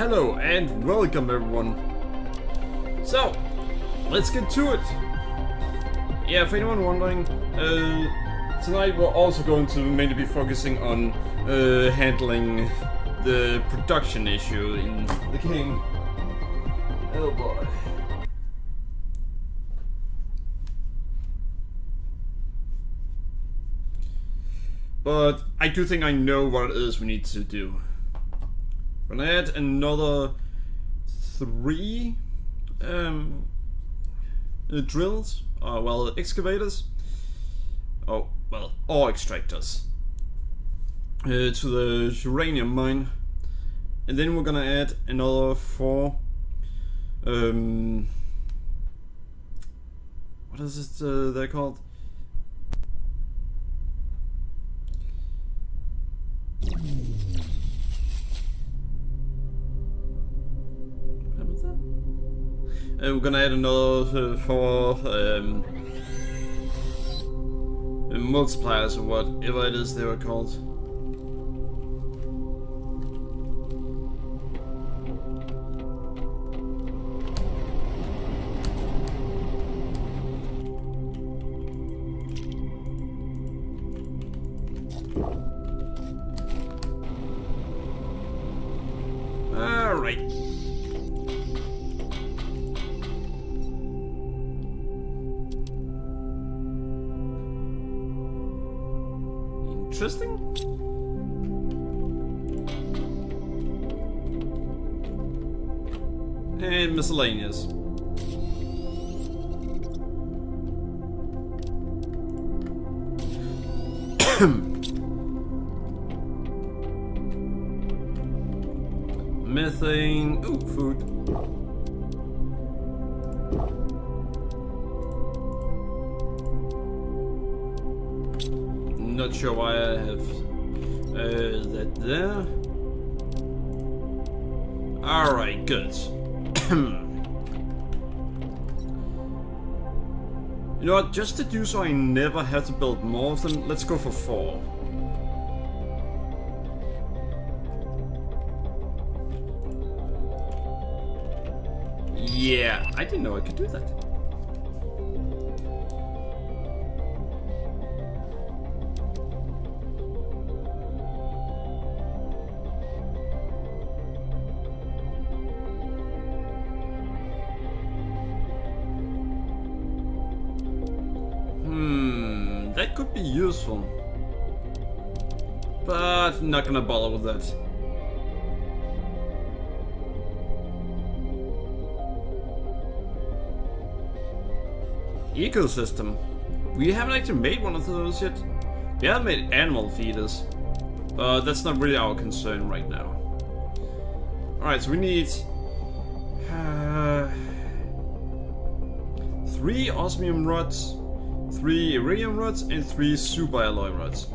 Hello and welcome everyone. So, let's get to it. Yeah, for anyone wondering, tonight we're also going to mainly be focusing on handling the production issue in the game. Oh boy. But I do think I know what it is we need to do. We're gonna add another 3 drills, well, excavators, ore extractors to the uranium mine, and then we're gonna add another 4 what is it they're called? We're gonna add another 4 multipliers or whatever it is they were called. Alright. Interesting. And miscellaneous. Methane. Ooh, food. Not sure why I have that there. Alright, good. You know what, just to do so I never have to build more of them, let's go for 4. Yeah, I didn't know I could do that. That could be useful, but I'm not gonna bother with that. Ecosystem. We haven't actually made one of those yet. We haven't made animal feeders, but that's not really our concern right now. Alright, so we need 3 osmium rods, 3 iridium rods, and 3 super alloy rods.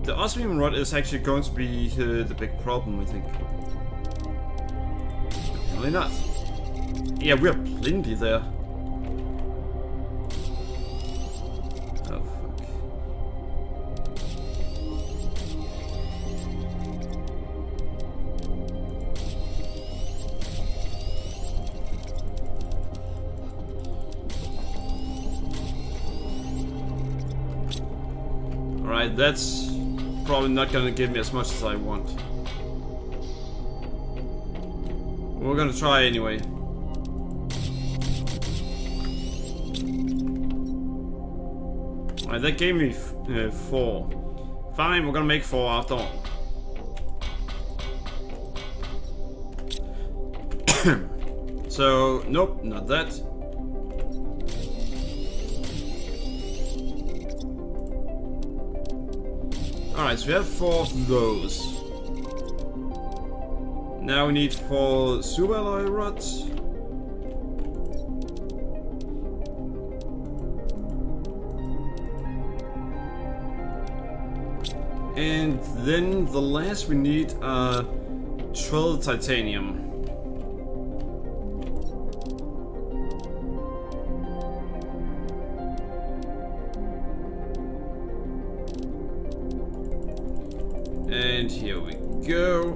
The osmium rod is actually going to be the big problem, I think. Really not. Yeah, we have plenty there. Oh, fuck. Alright, that's probably not gonna give me as much as I want. We're gonna try anyway. Alright, that gave me 4. Fine, we're gonna make 4 after all. So, nope, not that. Alright, so we have 4 of those. Now we need 4 super alloy rods. And then the last we need are 12 titanium. And here we go.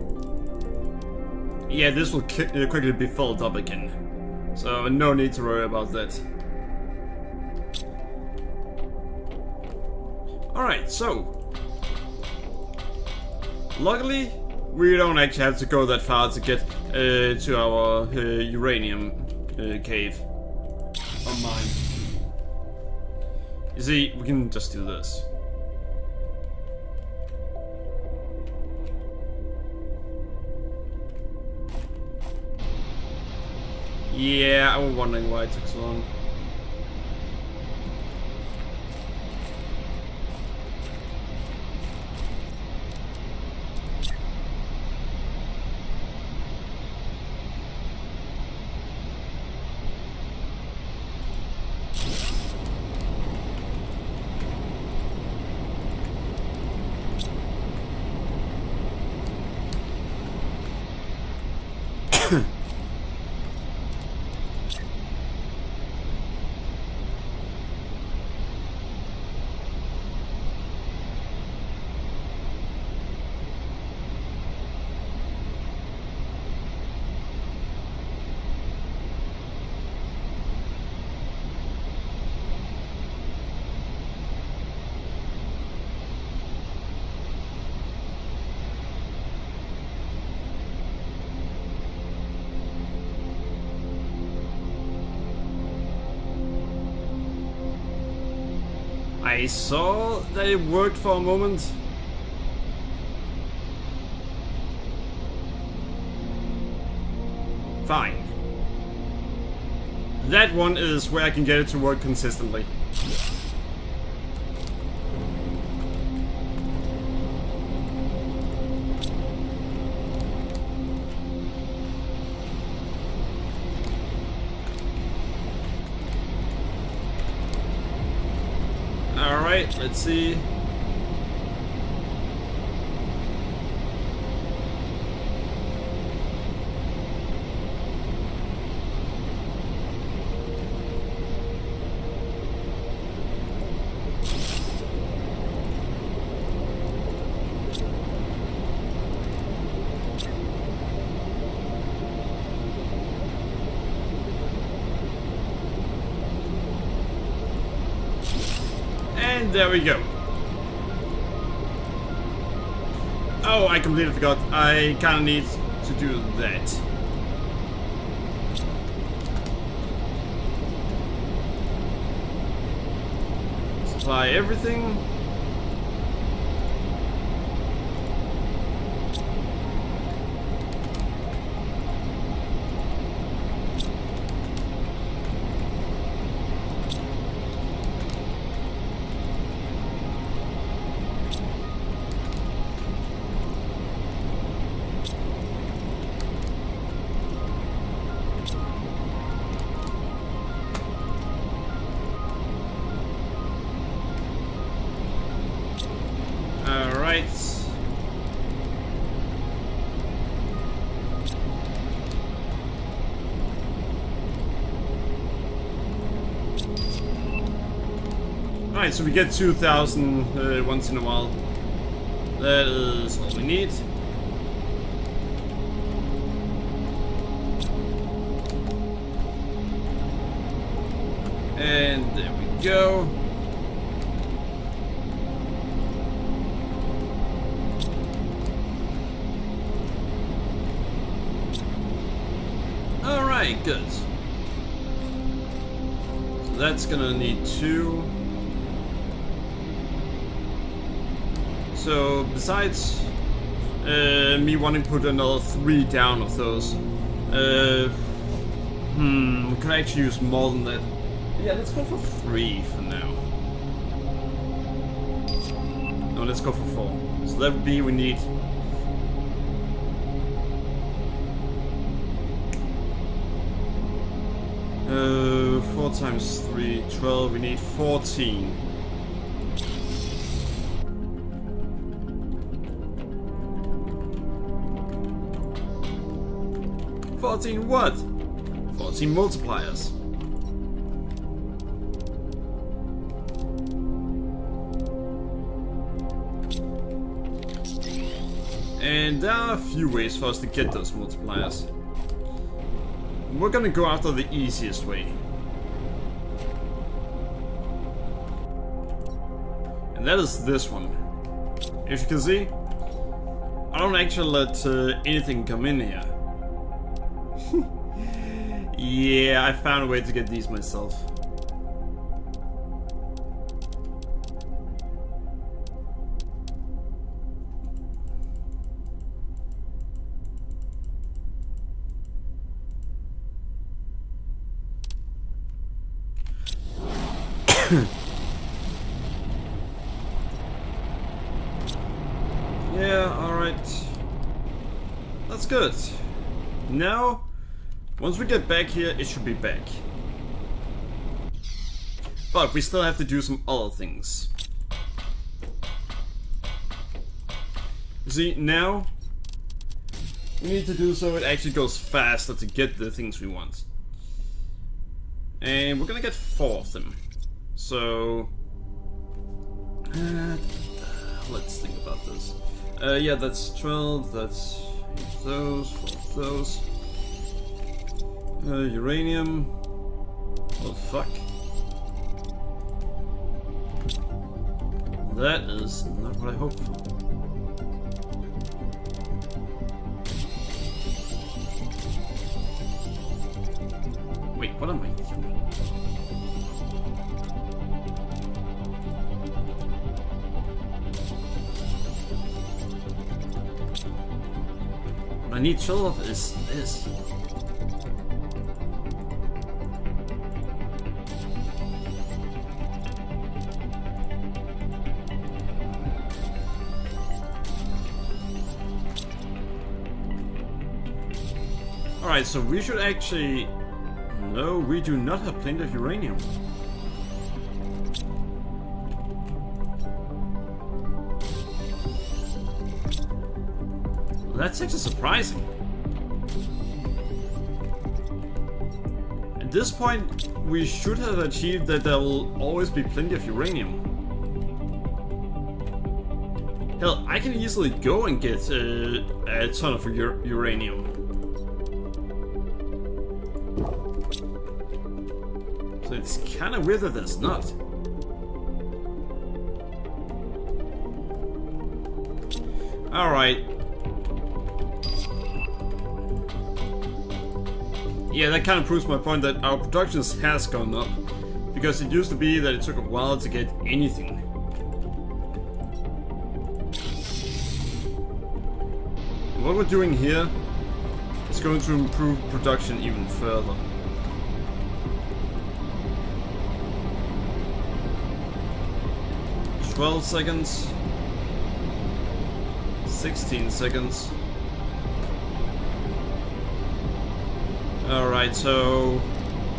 yeah, this will quickly be filled up again. So no need to worry about that. Alright, so luckily we don't actually have to go that far to get to our uranium cave or mine. You see, we can just do this. Yeah, I was wondering why it took so long. I saw that it worked for a moment. Fine. That one is where I can get it to work consistently. Alright, let's see. And there we go. Oh, I completely forgot. I kinda need to do that. Supply everything. Alright, so we get 2,000 once in a while. That is all we need. And there we go. Alright, good. So that's gonna need 2. So besides me wanting to put another 3 down of those, we could actually use more than that. Yeah, let's go for 3 for now. No, let's go for 4. So that would be, we need 4 times 3, 12, we need 14. 14 what? 14 multipliers. And there are a few ways for us to get those multipliers. We're gonna go after the easiest way. And that is this one. As you can see, I don't actually let anything come in here. Yeah, I found a way to get these myself. Yeah, alright. That's good. Now, once we get back here, it should be back. But we still have to do some other things. You see, now we need to do so it actually goes faster to get the things we want. And we're gonna get 4 of them. So let's think about this. Yeah, that's 12, that's 8 of those, 4 of those. Uranium. Oh fuck. That is not what I hoped for. Wait, what am I doing? What I need 12 of is this. Alright, so we should actually... No, we do not have plenty of uranium. That's actually surprising. At this point, we should have achieved that there will always be plenty of uranium. Hell, I can easily go and get a ton of uranium. So it's kind of weird that there's not. Alright. Yeah, that kind of proves my point that our production has gone up. Because it used to be that it took a while to get anything. And what we're doing here is going to improve production even further. 12 seconds, 16 seconds. Alright, so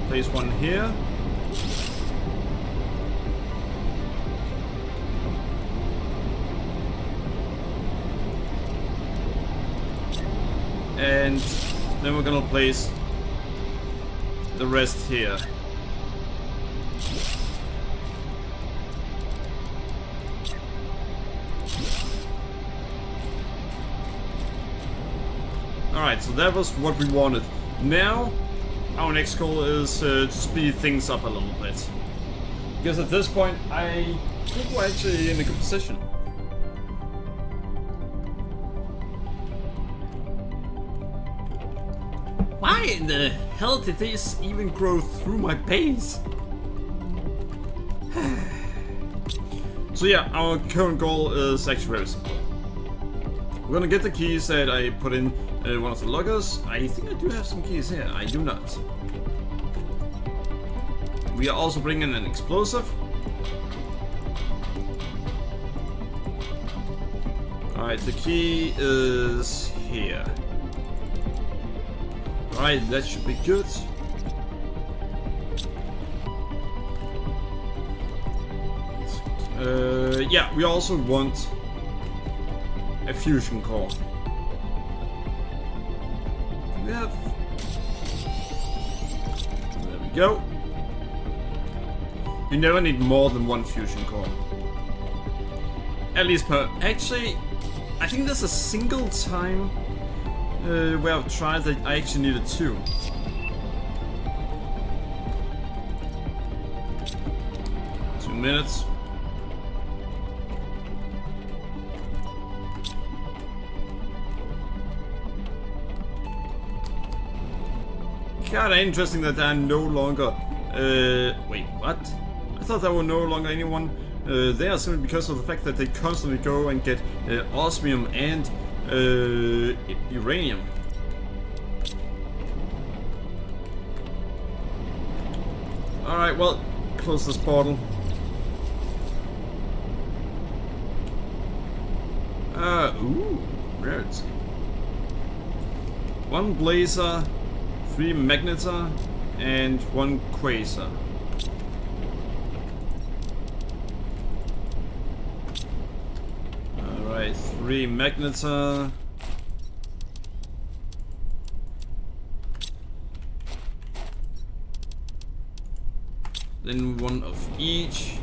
place one here. And then we're gonna place the rest here. Alright, so that was what we wanted. Now, our next goal is to speed things up a little bit. Because at this point, I think we're actually in a good position. Why in the hell did this even grow through my base? So yeah, our current goal is actually very simple. We're gonna get the keys that I put in one of the loggers. I think I do have some keys here. I do not. We are also bringing an explosive. Alright, the key is here. Alright, that should be good. Yeah, we also want a fusion core. We have... There we go. You never need more than one fusion core. At least per... Actually, I think there's a single time where I've tried that I actually needed 2. Minutes. Kinda interesting that there are no longer. Wait, what? I thought there were no longer anyone there simply because of the fact that they constantly go and get osmium and uranium. Alright, well, close this portal. Ooh, birds. 1 blazer, 3 magnetar, and 1 quasar. Alright, 3 magnetar. Then 1 of each.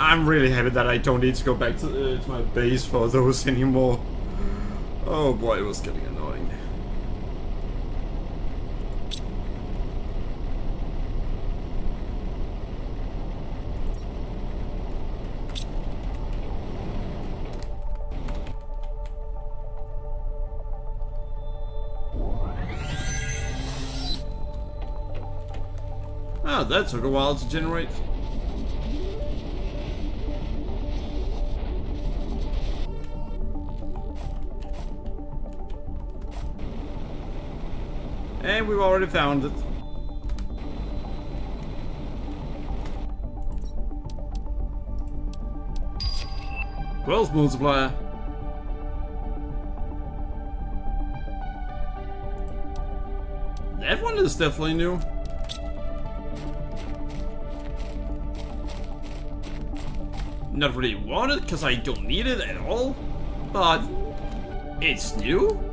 I'm really happy that I don't need to go back to my base for those anymore. Oh boy, it was getting annoying. Ah, that took a while to generate. And we've already found it. Growth multiplier. That one is definitely new. Not really want it because I don't need it at all, but it's new.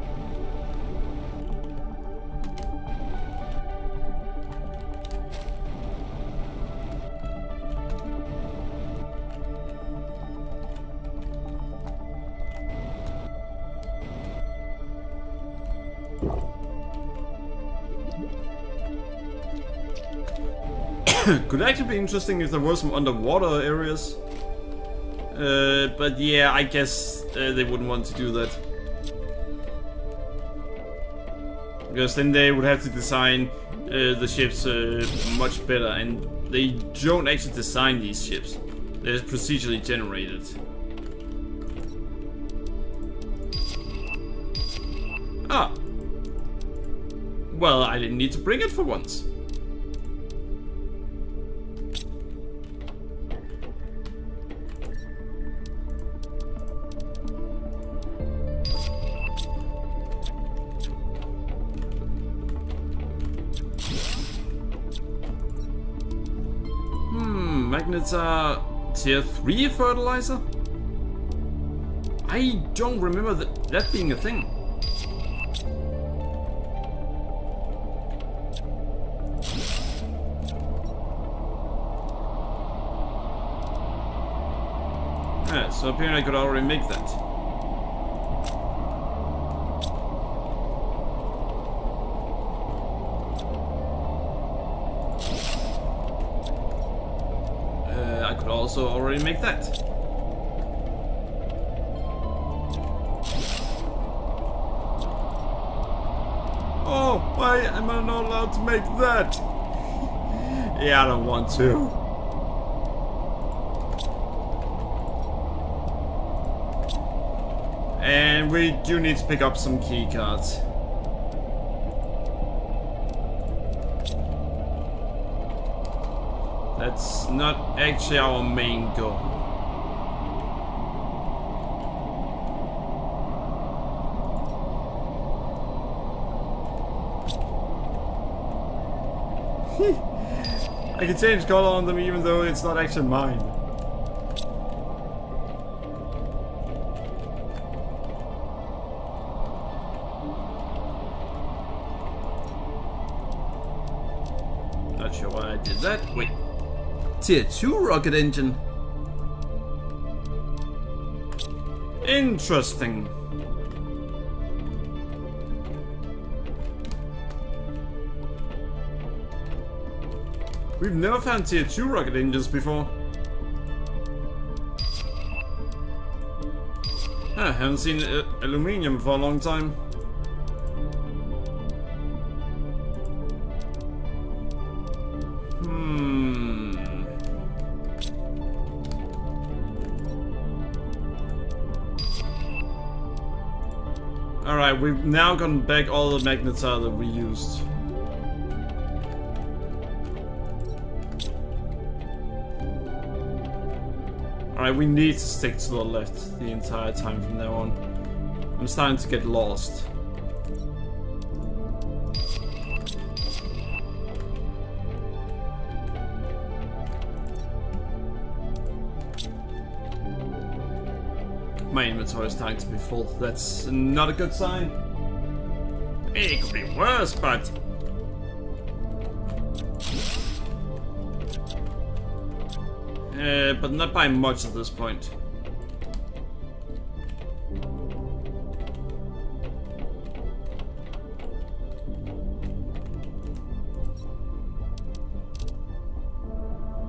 Could actually be interesting if there were some underwater areas. But yeah, I guess they wouldn't want to do that. Because then they would have to design the ships much better, and they don't actually design these ships. They're procedurally generated. Ah. Well, I didn't need to bring it for once. Magnets are tier 3 fertilizer? I don't remember that being a thing. Yeah, so apparently I could already make that. Also already make that. Oh, why am I not allowed to make that? Yeah, I don't want to. And we do need to pick up some key cards. That's not actually our main goal. I can change color on them even though it's not actually mine. Not sure why I did that. Wait. Tier 2 rocket engine. Interesting. We've never found Tier 2 rocket engines before. I haven't seen aluminium for a long time. Alright, we've now gotten back all the magnetite that we used. Alright, we need to stick to the left the entire time from now on. I'm starting to get lost. My inventory is starting to be full. That's not a good sign. It could be worse, but... but not by much at this point.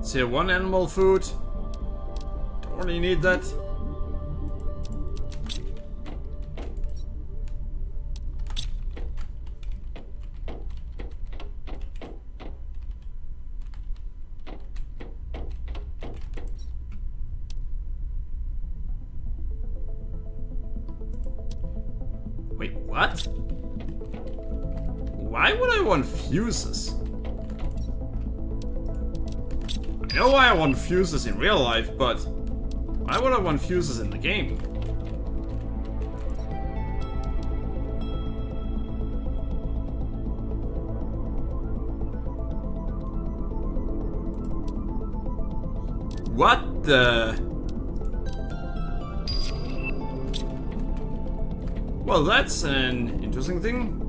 Tier 1 animal food. Don't really need that. Wait, what? Why would I want fuses? I know why I want fuses in real life, but why would I want fuses in the game? What the... Well, that's an interesting thing.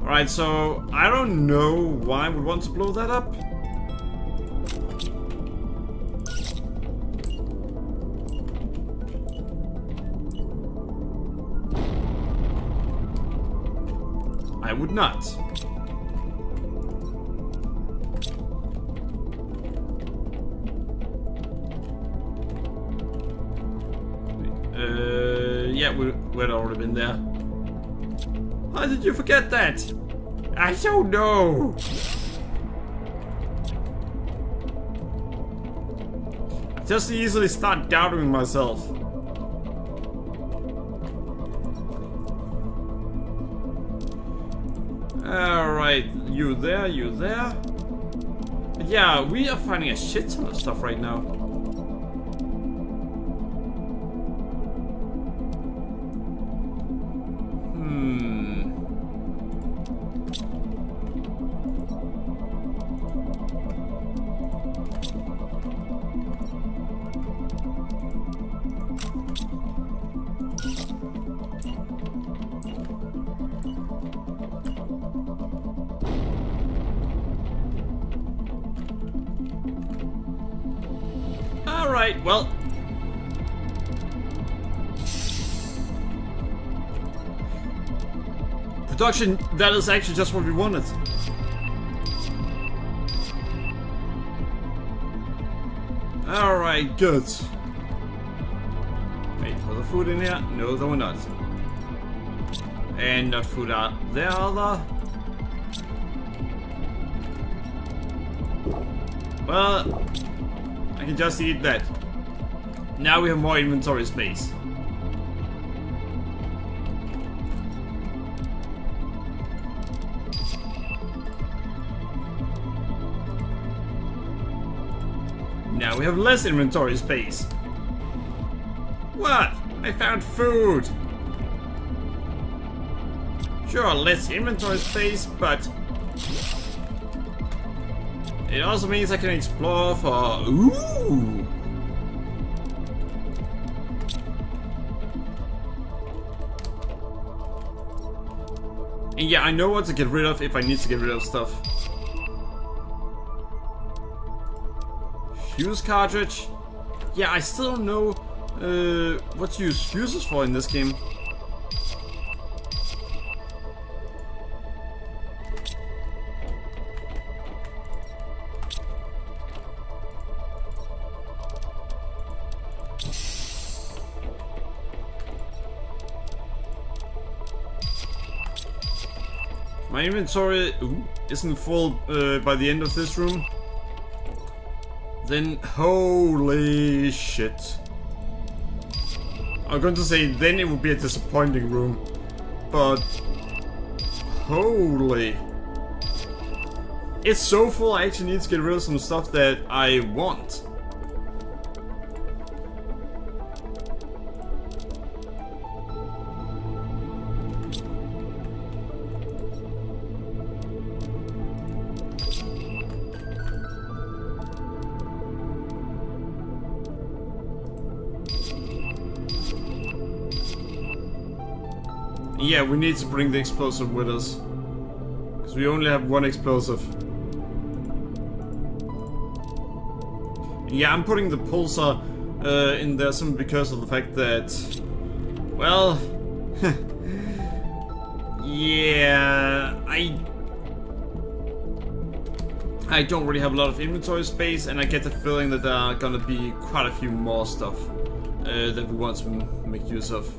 Alright, so I don't know why we want to blow that up. I would not. Yeah, we'd already been there. How did you forget that? I don't know. I just easily start doubting myself. Alright, you there, you there. But yeah, we are finding a shit ton of stuff right now. Alright, well. Production, that is actually just what we wanted. Alright, good. Wait, for the food in here? No, there were not. And not food out there either. Well, I can just eat that. Now we have more inventory space. Now we have less inventory space. What? I found food. Sure, less inventory space, but it also means I can explore for... Ooh! And yeah, I know what to get rid of if I need to get rid of stuff. fuse cartridge. Yeah, I still don't know what to use fuses for in this game. My inventory isn't full by the end of this room. Then holy shit. I'm going to say then it would be a disappointing room. But holy. It's so full I actually need to get rid of some stuff that I want. Yeah, we need to bring the explosive with us. Because we only have one explosive. Yeah, I'm putting the pulsar in there simply because of the fact that... Well... yeah... I don't really have a lot of inventory space, and I get the feeling that there are gonna be quite a few more stuff that we want to make use of.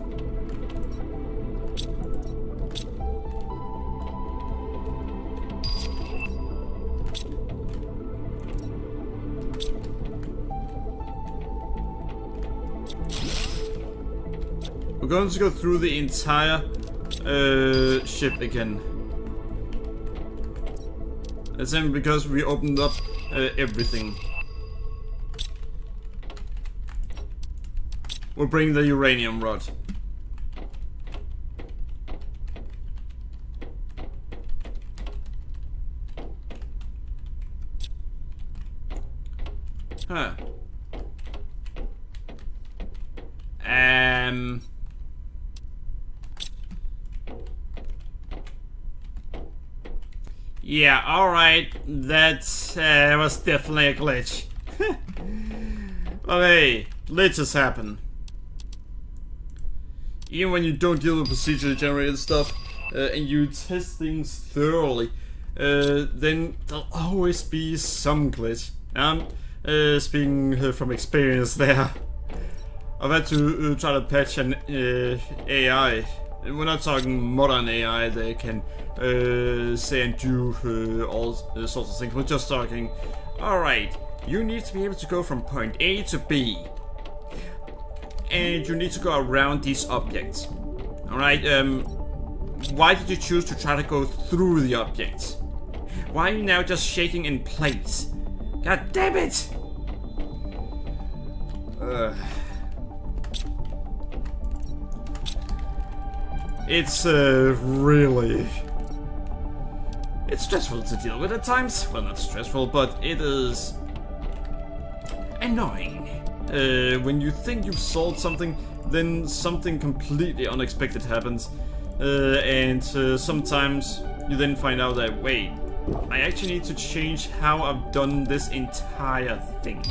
We're going to go through the entire ship again. That's simply because we opened up everything. We'll bring the uranium rod. Huh. Yeah, alright, that was definitely a glitch. Well, hey, glitches happen. Even when you don't deal with procedurally generated stuff, and you test things thoroughly, then there'll always be some glitch. Speaking from experience there, I've had to try to patch an AI. We're not talking modern AI that can say and do all sorts of things. We're just talking, alright, you need to be able to go from point A to B. And you need to go around these objects. Alright, why did you choose to try to go through the objects? Why are you now just shaking in place? God damn it! It's really... It's stressful to deal with at times. Well, not stressful, but it is... annoying. When you think you've solved something, then something completely unexpected happens. And sometimes you then find out that, wait, I actually need to change how I've done this entire thing.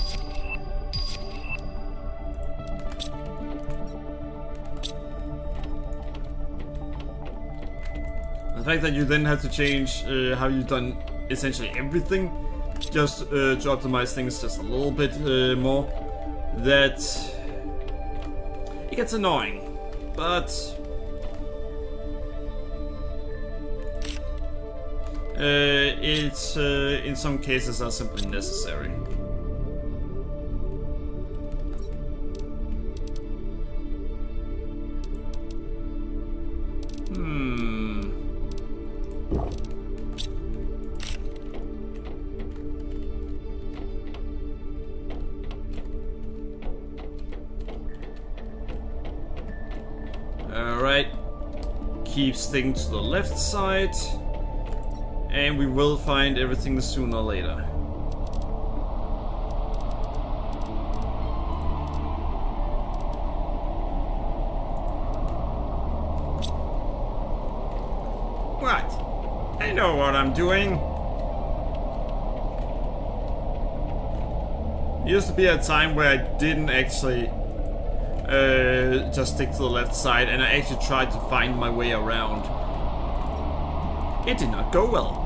The fact that you then have to change how you've done essentially everything, just to optimize things just a little bit more, that it gets annoying, but it's in some cases are simply necessary. Alright, keep sticking to the left side, and we will find everything sooner or later. What? I know what I'm doing. It used to be a time where I didn't actually just stick to the left side, and I actually tried to find my way around. It did not go well.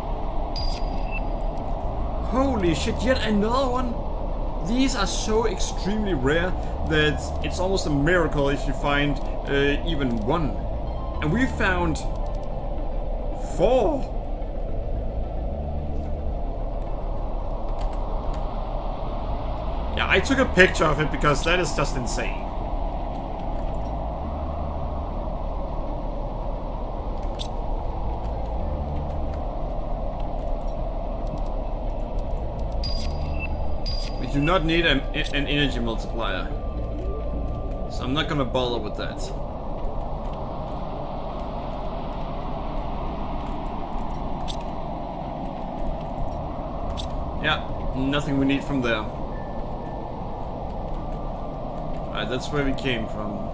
Holy shit, yet another one? These are so extremely rare that it's almost a miracle if you find even one. And we found 4. Yeah, I took a picture of it because that is just insane. We do not need an energy multiplier, so I'm not gonna bother with that. Yeah, nothing we need from there. Alright, that's where we came from.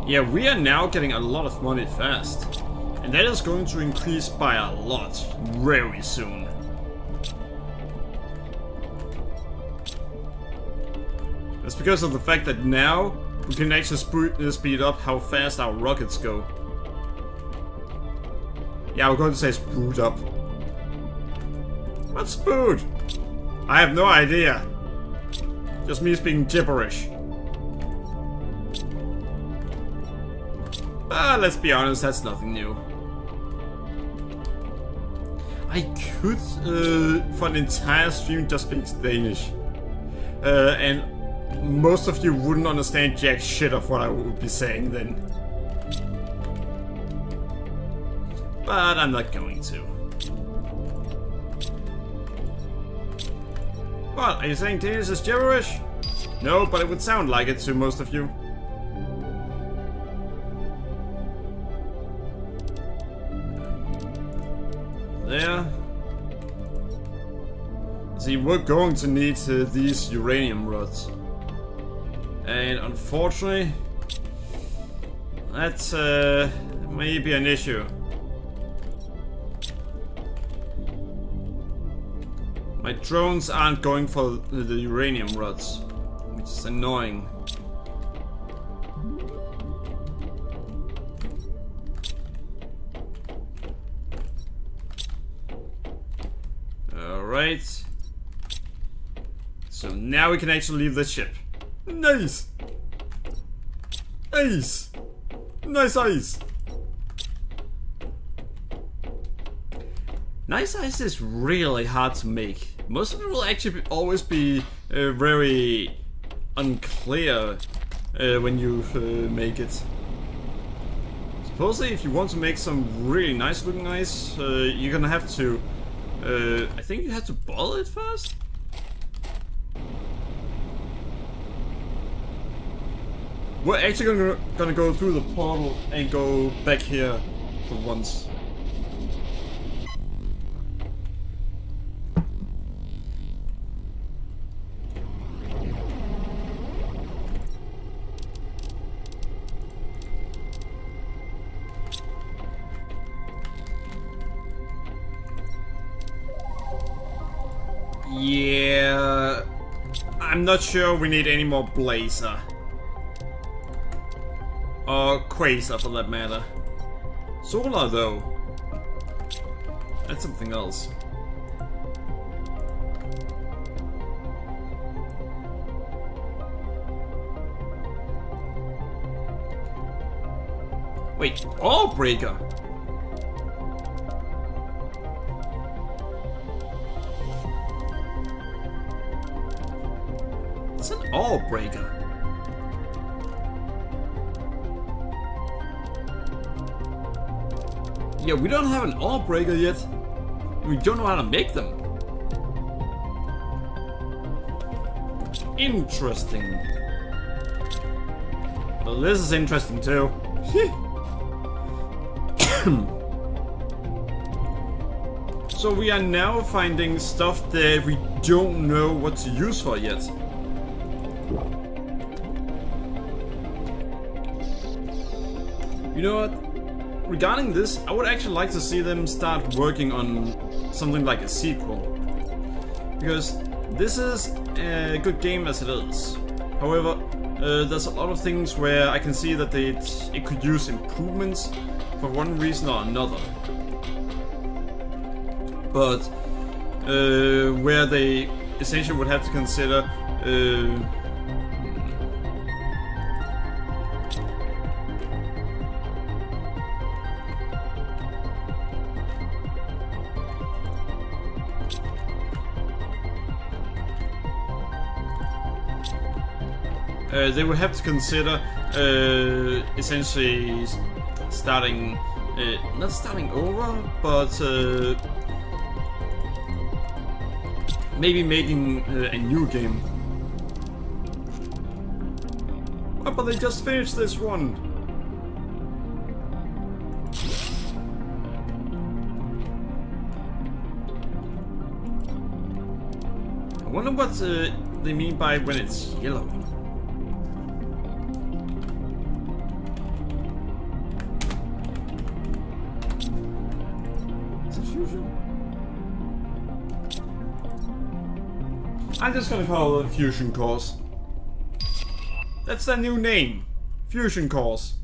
Yeah, we are now getting a lot of money fast. And that is going to increase by a lot very soon. That's because of the fact that now we can actually speed up how fast our rockets go. Yeah, we're going to say spood up. What's spood? I have no idea. Just me speaking gibberish. Let's be honest, that's nothing new. I could, for an entire stream, just speak Danish. And most of you wouldn't understand jack shit of what I would be saying then. But I'm not going to. What, are you saying Danish is gibberish? No, but it would sound like it to most of you. There. See, we're going to need these uranium rods. And unfortunately, that's may be an issue. My drones aren't going for the uranium rods, which is annoying. Alright. So now we can actually leave the ship. Nice! Ice! Nice ice! Nice ice is really hard to make. Most of it will actually always be very unclear when you make it. Supposedly if you want to make some really nice looking ice, you're gonna have to I think you have to boil it first? We're actually gonna go through the portal and go back here for once. Yeah, I'm not sure we need any more blazer. Or quasar for that matter. Solar though. That's something else. Wait, ore breaker? It's an ore breaker. Yeah, we don't have an ore breaker yet. We don't know how to make them. Interesting. Well, this is interesting too. So we are now finding stuff that we don't know what to use for yet. You know what? Regarding this, I would actually like to see them start working on something like a sequel. Because this is a good game as it is. However, there's a lot of things where I can see that it could use improvements for one reason or another. But where they essentially would have to consider they would have to consider essentially starting, not starting over, but maybe making a new game. Oh, but they just finished this one. I wonder what they mean by when it's yellow. I'm just gonna call it Fusion Cores. That's their new name. Fusion Cores.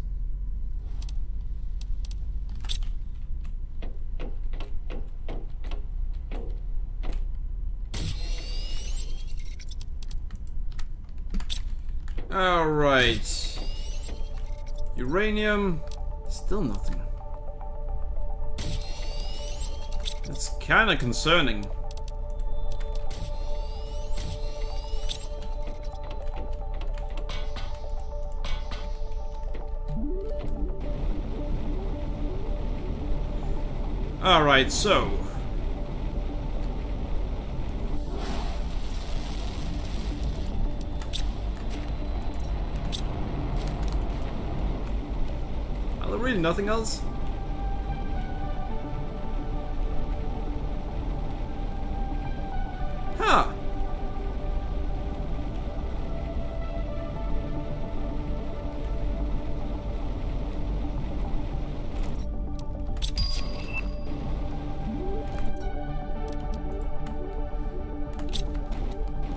Alright. Uranium. Still nothing. That's kinda concerning. Alright, so are there really nothing else? Huh.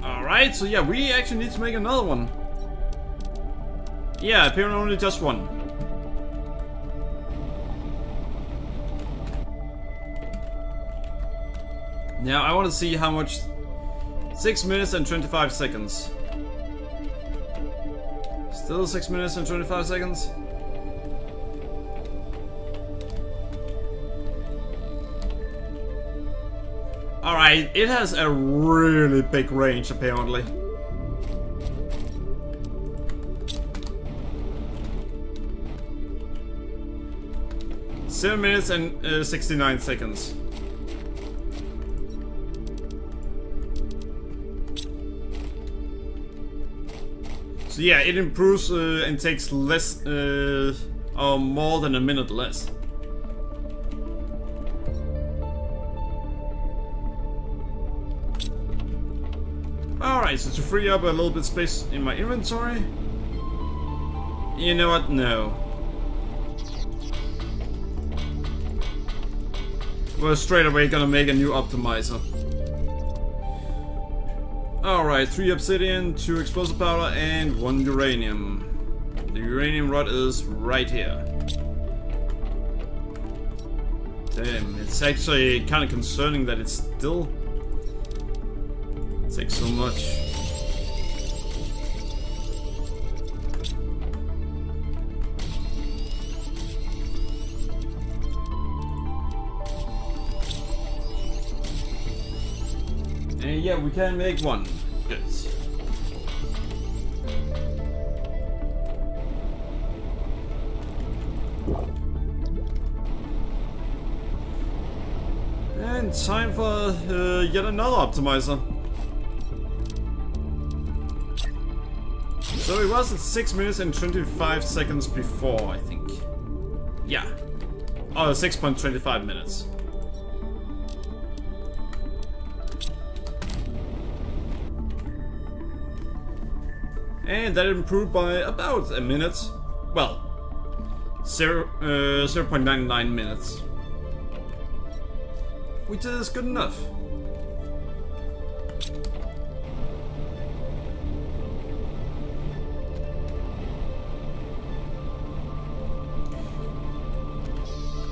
Alright, so yeah, we actually need to make another one. Yeah, apparently only just one. Now I want to see how much. 6 minutes and 25 seconds. Still 6 minutes and 25 seconds. Alright, it has a really big range apparently. Seven minutes and 69 seconds. So yeah, it improves and takes less or more than a minute less. Alright, so to free up a little bit space in my inventory. You know what? No. We're straight away gonna make a new optimizer. Alright, 3 obsidian, 2 explosive powder, and 1 uranium. The uranium rod is right here. Damn, it's actually kind of concerning that it still takes so much. And yeah, we can make one. Good. And time for yet another optimizer. So it was at 6 minutes and 25 seconds before, I think. Yeah. Oh, 6.25 minutes. And that improved by about a minute. Well, 0.99 minutes. Which is good enough.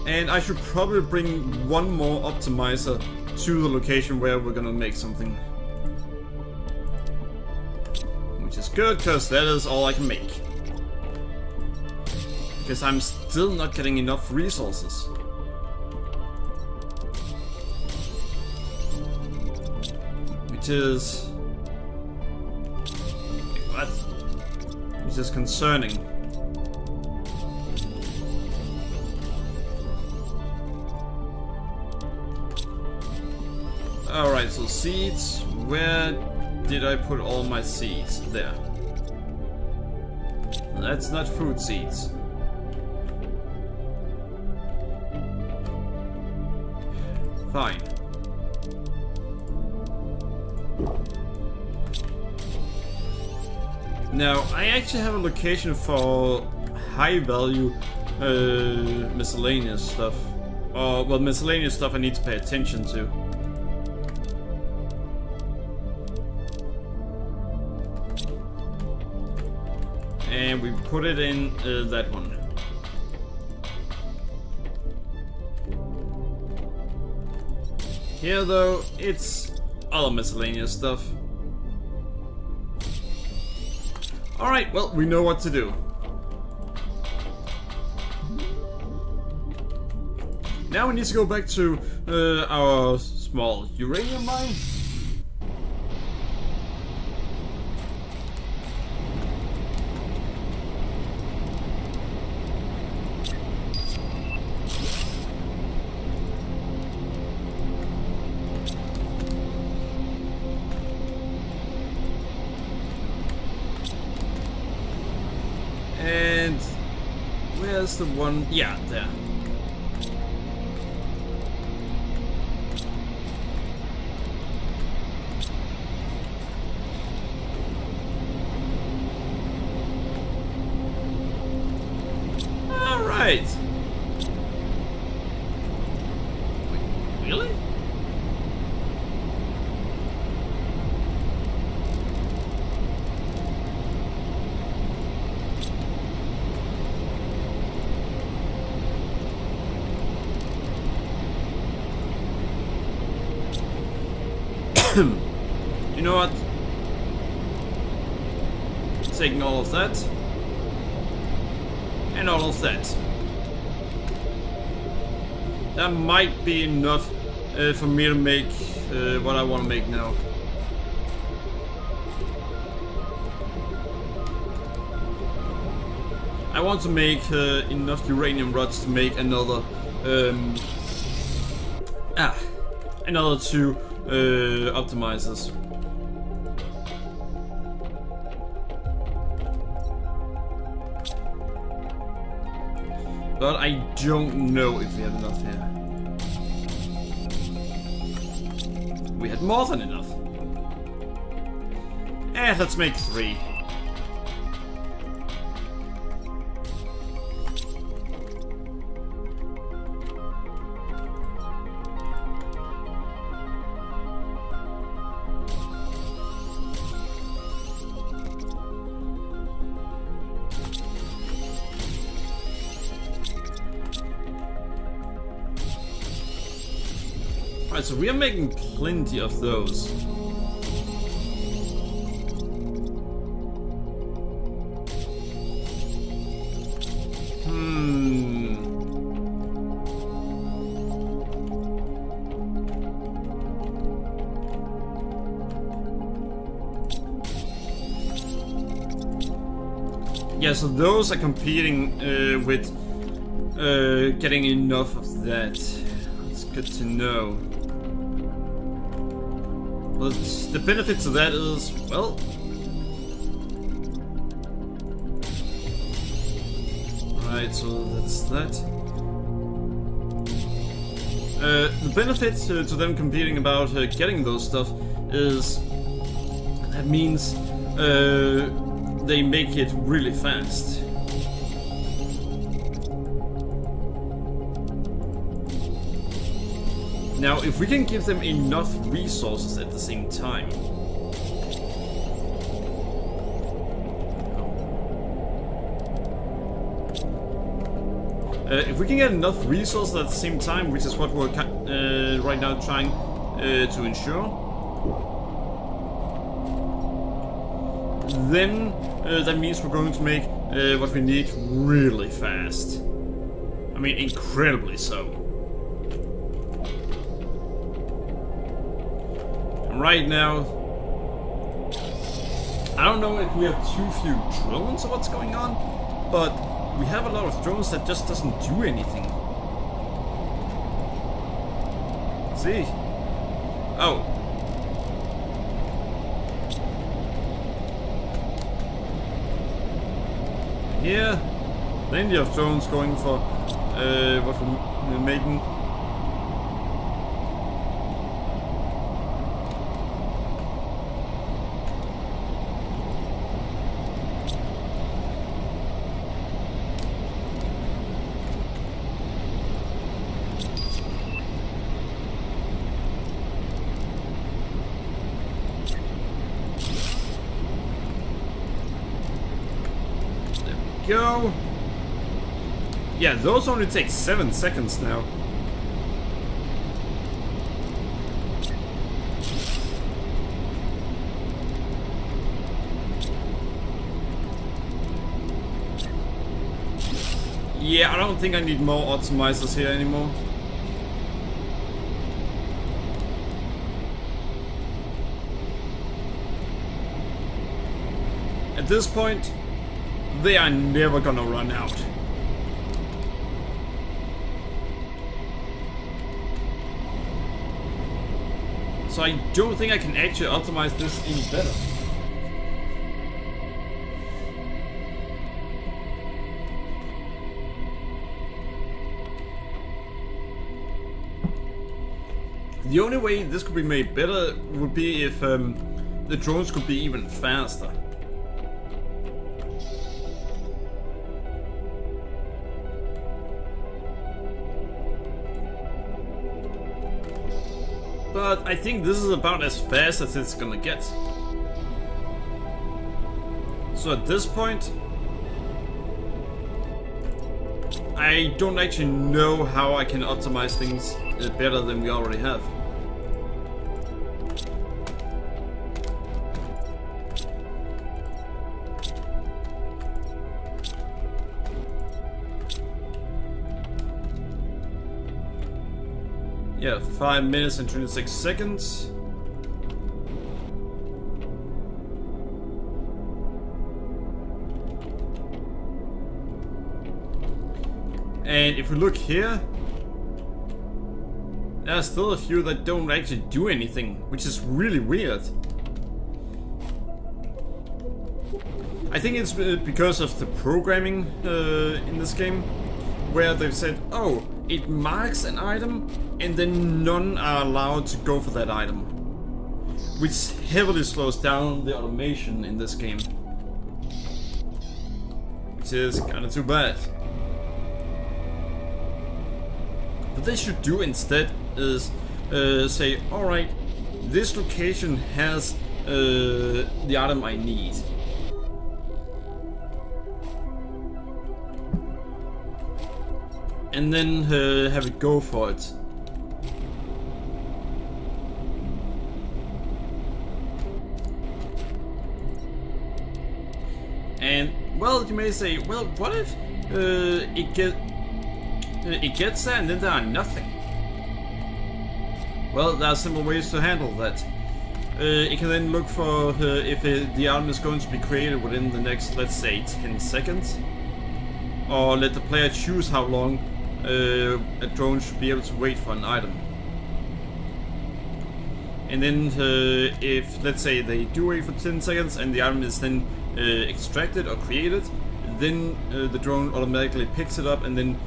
And I should probably bring one more optimizer to the location where we're gonna make something. Which is good, because that is all I can make. Because I'm still not getting enough resources. Which is... what? Which is concerning. Alright, so seeds. Where did I put all my seeds? There. That's not food seeds. Fine. Now, I actually have a location for high value miscellaneous stuff. Well, miscellaneous stuff I need to pay attention to. And we put it in that one. Here though, it's other miscellaneous stuff. Alright, well, we know what to do. Now we need to go back to our small uranium mine. And where's the one? Yeah, there. All right. Wait, really? You know what? Taking all of that. And all of that. That might be enough for me to make what I want to make now. I want to make enough uranium rods to make another another 2 optimizers. But I don't know if we have enough here. We had more than enough. Let's make 3. Alright, so we are making plenty of those. Yeah, so those are competing with getting enough of that. It's good to know. But the benefit to that is, well... Alright, so that's that. The benefit to them competing about getting those stuff is... That means they make it really fast. Now, if we can give them enough resources at the same time. If we can get enough resources at the same time, which is what we're right now trying to ensure, then that means we're going to make what we need really fast. I mean, incredibly so. And right now, I don't know if we have too few drones or what's going on, but we have a lot of drones that just doesn't do anything. See? Oh. Here, plenty of drones going for what we're making. Go. Yeah, those only take 7 seconds now. Yeah, I don't think I need more optimizers here anymore. At this point, they are never gonna run out. So I don't think I can actually optimize this any better. The only way this could be made better would be if the drones could be even faster. But I think this is about as fast as it's gonna get. So at this point, I don't actually know how I can optimize things better than we already have. Yeah, 5 minutes and 26 seconds. And if we look here, there are still a few that don't actually do anything, which is really weird. I think it's because of the programming in this game, where they've said, oh, it marks an item, and then none are allowed to go for that item, which heavily slows down the automation in this game, which is kinda too bad. What they should do instead is say, alright, this location has the item I need. And then have it go for it. And well, you may say, well, what if it gets there and then there are nothing? Well, there are simple ways to handle that. It can then look for if the item is going to be created within the next, let's say, 10 seconds. Or let the player choose how long a drone should be able to wait for an item. And then if, let's say, they do wait for 10 seconds and the item is then extracted or created, then the drone automatically picks it up and then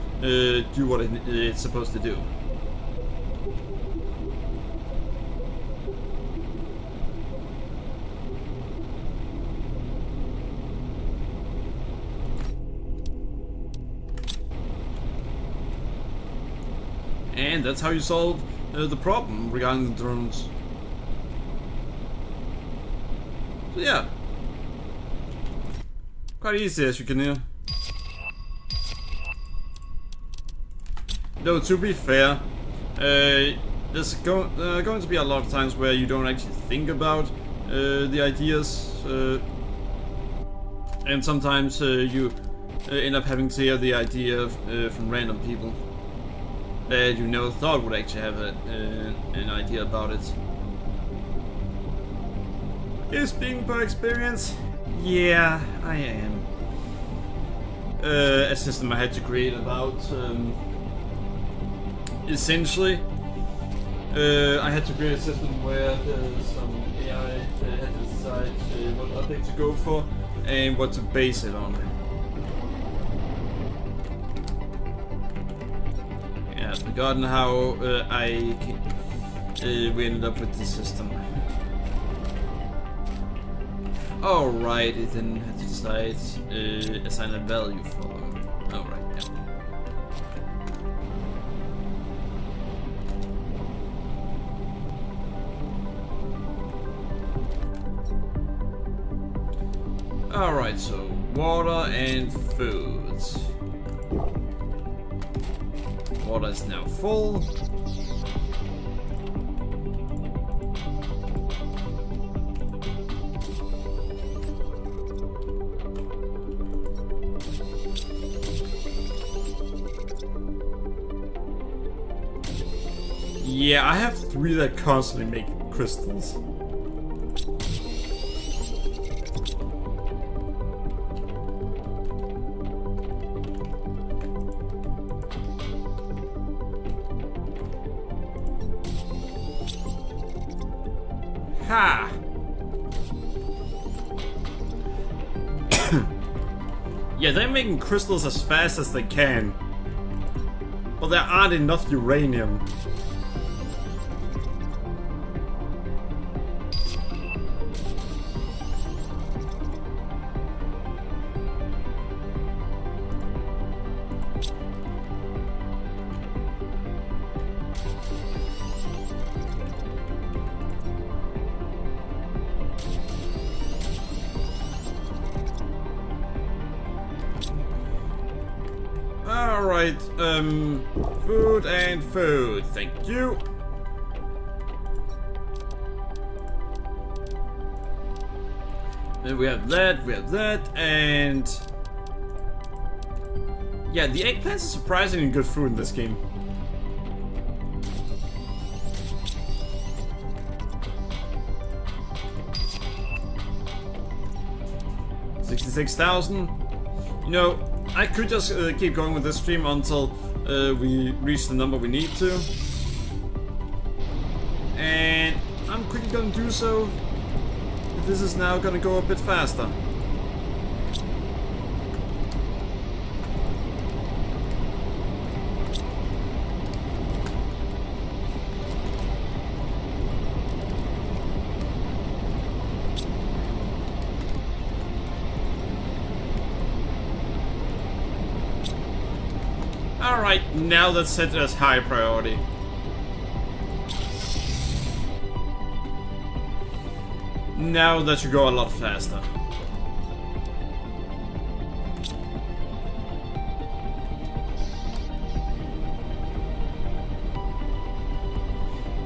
do what it's supposed to do. And that's how you solve the problem regarding the drones. So yeah, quite easy as you can hear. Though to be fair, there's going to be a lot of times where you don't actually think about the ideas, and sometimes you end up having to hear the idea from random people that you never thought would actually have an idea about it. Is being per experience? Yeah, I am. A system I had to create about essentially, I had to create a system where some AI had to decide what update to go for and what to base it on. Yeah, I've forgotten how we ended up with this system. Oh right, it then had to decide assign a value for them. Oh right, yeah. Alright, so water and food. Water is now full. Yeah, I have 3 that constantly make crystals. Ha! Yeah, they're making crystals as fast as they can. But there aren't enough uranium. Alright, food and food, thank you. Then we have that, and... yeah, the eggplants are surprisingly good food in this game. $66,000. You know, I could just keep going with this stream until we reach the number we need to. And I'm quickly gonna do so. This is now gonna go a bit faster. Alright, now that's set as high priority. Now that should go a lot faster.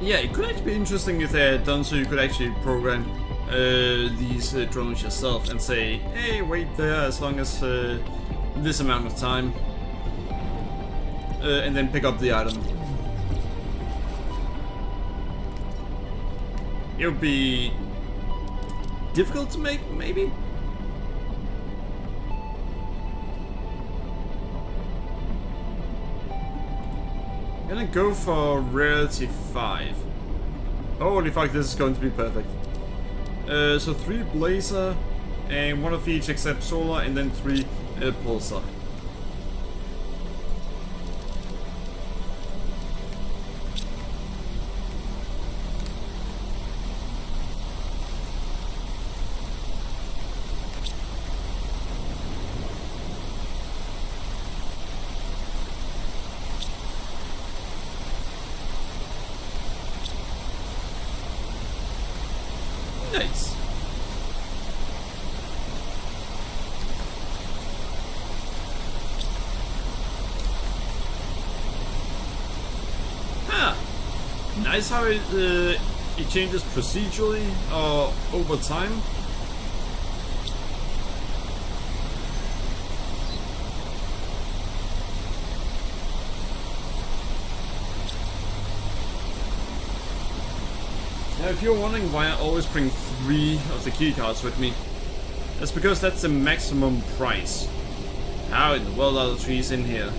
Yeah, it could actually be interesting if they had done so you could actually program these drones yourself and say, hey, wait there as long as this amount of time. And then pick up the item. It would be difficult to make, maybe? I'm gonna go for rarity 5. Holy fuck, this is going to be perfect. So 3 blazer, and 1 of each except solar, and then 3 pulsar. Nice. Huh. Nice how it changes procedurally or over time. Now, if you're wondering why I always bring 3 of the keycards with me, that's because that's the maximum price. How in the world are the trees in here?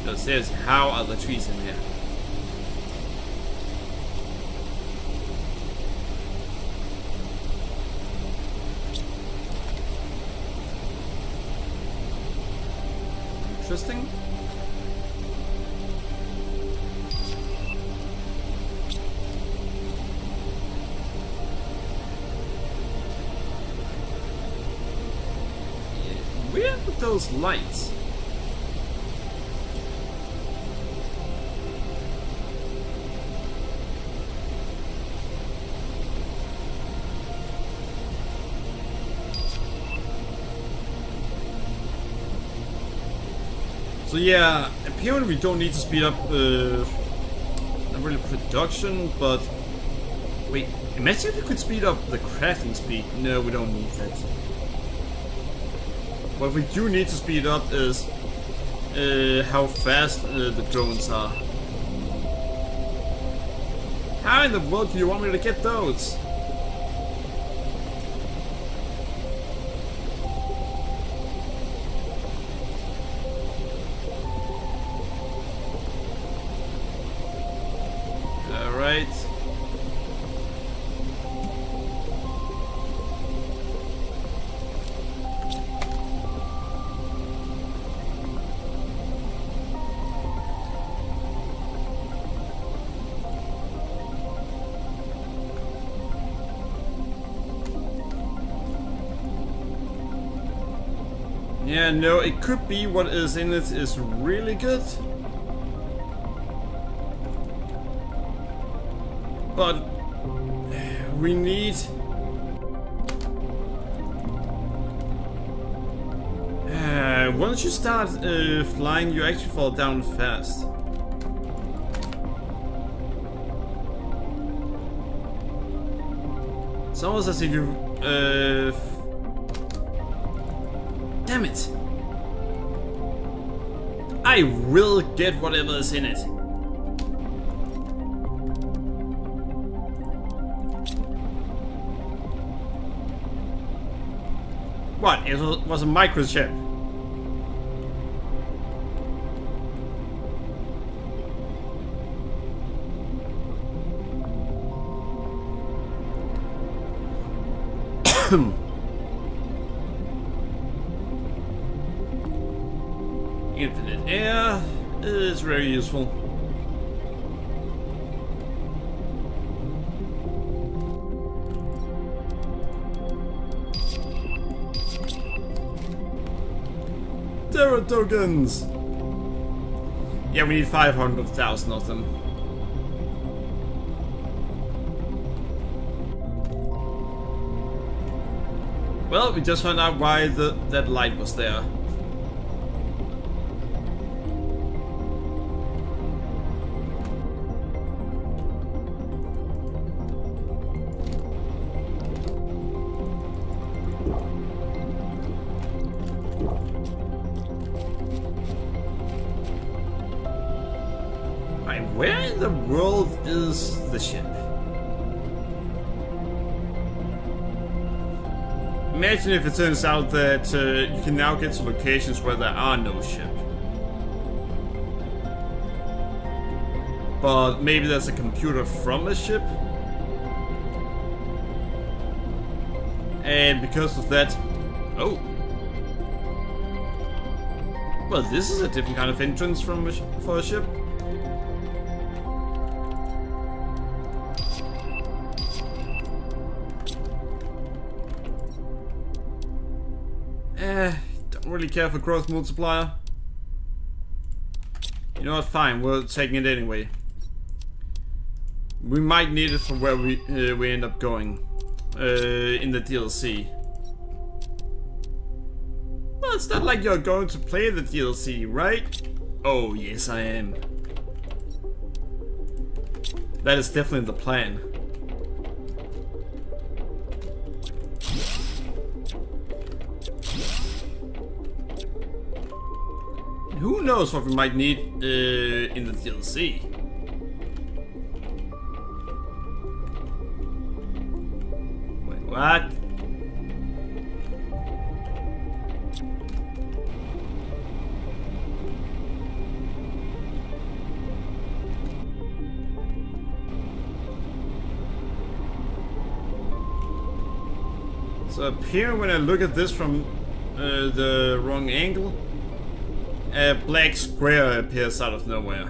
Because there's how are the trees in here? Interesting. Weird with those lights. So yeah, apparently we don't need to speed up not really production, but wait, imagine if we could speed up the crafting speed. No, we don't need that. What we do need to speed up is how fast the drones are. How in the world do you want me to get those? Alright. Yeah, no, it could be what is in it is really good. But we need once you start flying, you actually fall down fast. It's almost as if you damn it! I will get whatever is in it. What? It was a microchip. Infinite air is very useful. Terror tokens! Yeah, we need 500,000 of them. Well, we just found out why that light was there. Where in the world is the ship? Imagine if it turns out that you can now get to locations where there are no ship. But maybe there's a computer from a ship. And because of that... Oh! Well, this is a different kind of entrance from for a ship. Don't really care for growth multiplier. You know what, fine, we're taking it anyway. We might need it for where we end up going in the DLC. Well, it's not like you're going to play the DLC, right? Oh, yes, I am. That is definitely the plan. Who knows what we might need in the DLC? Wait, what? So up here, when I look at this from the wrong angle, a black square appears out of nowhere.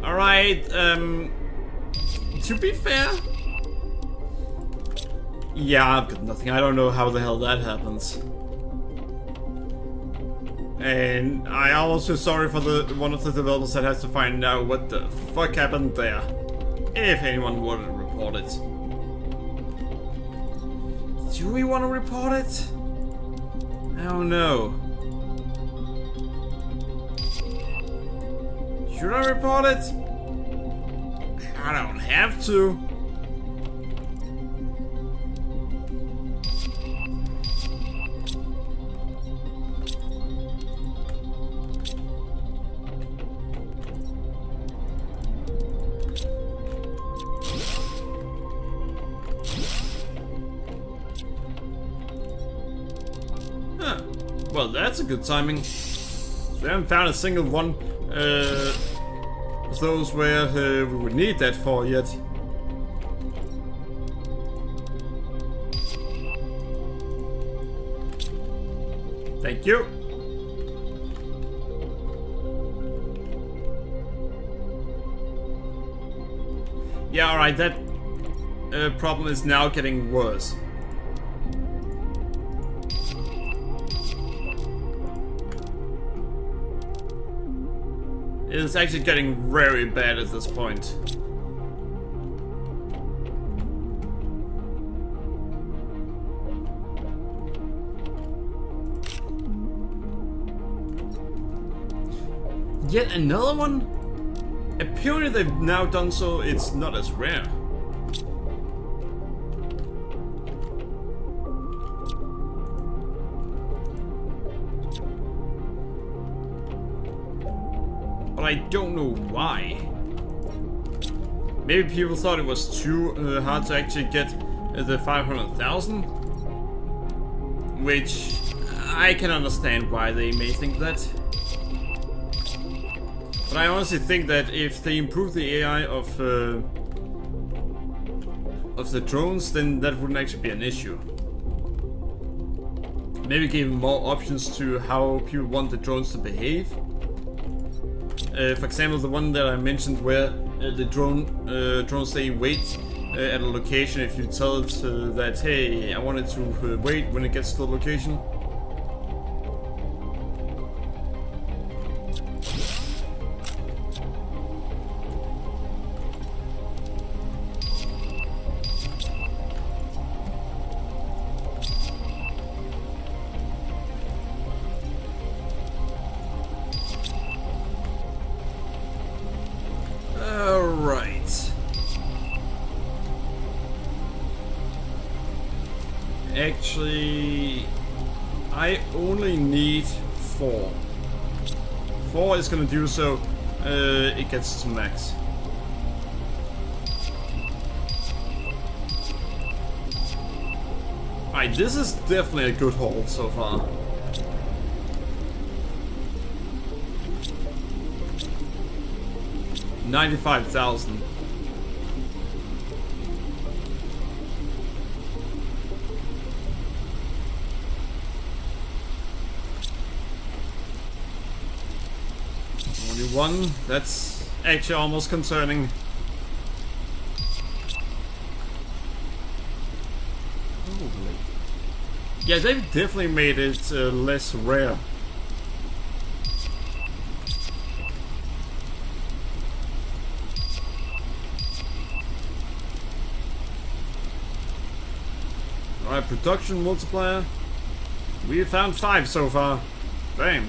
Alright, to be fair... Yeah, I've got nothing. I don't know how the hell that happens. And I also sorry for one of the developers that has to find out what the fuck happened there. If anyone wanted to report it. Do we want to report it? I don't know. Should I report it? I don't have to. Huh. Well, that's a good timing. So we haven't found a single one those where we would need that for yet. Thank you. Yeah, alright, that problem is now getting worse. It's actually getting very bad at this point. Yet another one? Apparently they've now done so it's not as rare. But I don't know why. Maybe people thought it was too hard to actually get the 500,000. Which I can understand why they may think that. But I honestly think that if they improve the AI of the drones, then that wouldn't actually be an issue. Maybe give more options to how people want the drones to behave. For example, the one that I mentioned where the drones say wait at a location if you tell it that, hey, I want it to wait when it gets to the location. Actually, I only need 4. 4 is gonna do so it gets to max. Alright, this is definitely a good haul so far. $95,000. Only one? That's actually almost concerning. Holy. Yeah, they've definitely made it less rare. Alright, production multiplier. We found 5 so far. Damn.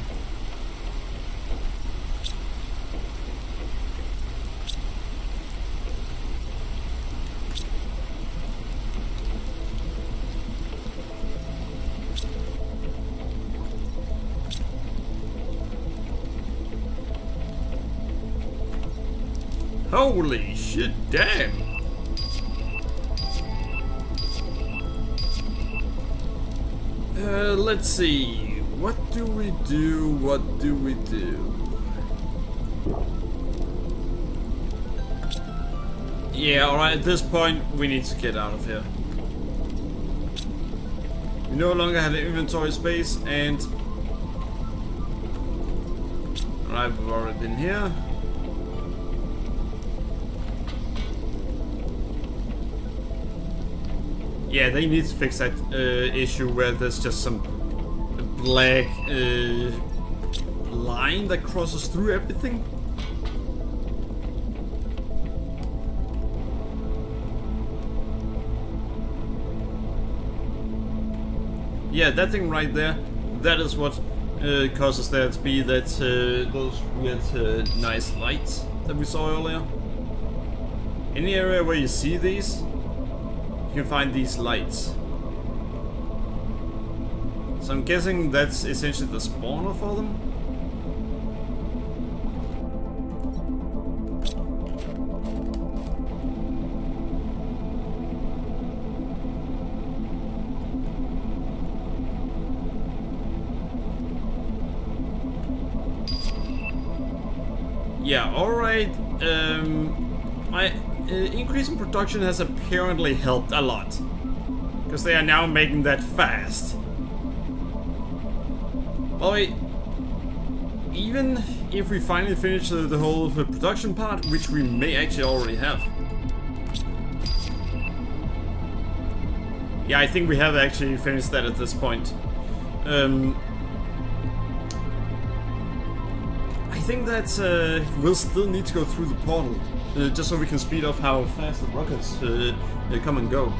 Holy shit, damn! Let's see. What do we do? What do we do? Yeah, alright, at this point, we need to get out of here. We no longer have the inventory space, and... Alright, we've already been here. Yeah, they need to fix that issue where there's just some black line that crosses through everything. Yeah, that thing right there, that is what causes there to be that those weird nice lights that we saw earlier. Any area where you see these, you can find these lights. So I'm guessing that's essentially the spawner for them. Yeah, alright. My increase in production has apparently helped a lot. Because they are now making that fast. Well, wait. Even if we finally finish the whole production part, which we may actually already have. Yeah, I think we have actually finished that at this point. I think that we'll still need to go through the portal, just so we can speed up how fast the rockets come and go.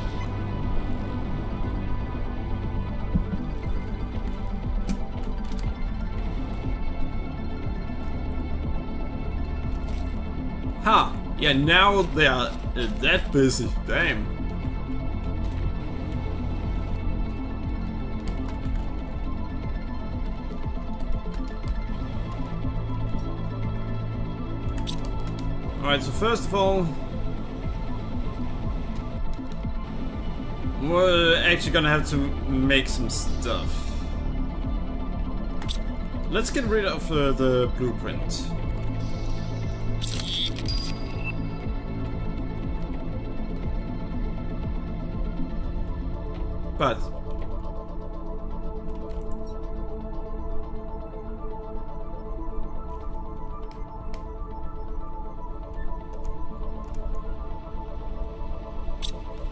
Ha! Yeah, now they are that busy. Damn. Alright, so first of all, we're actually gonna have to make some stuff. Let's get rid of the blueprint. But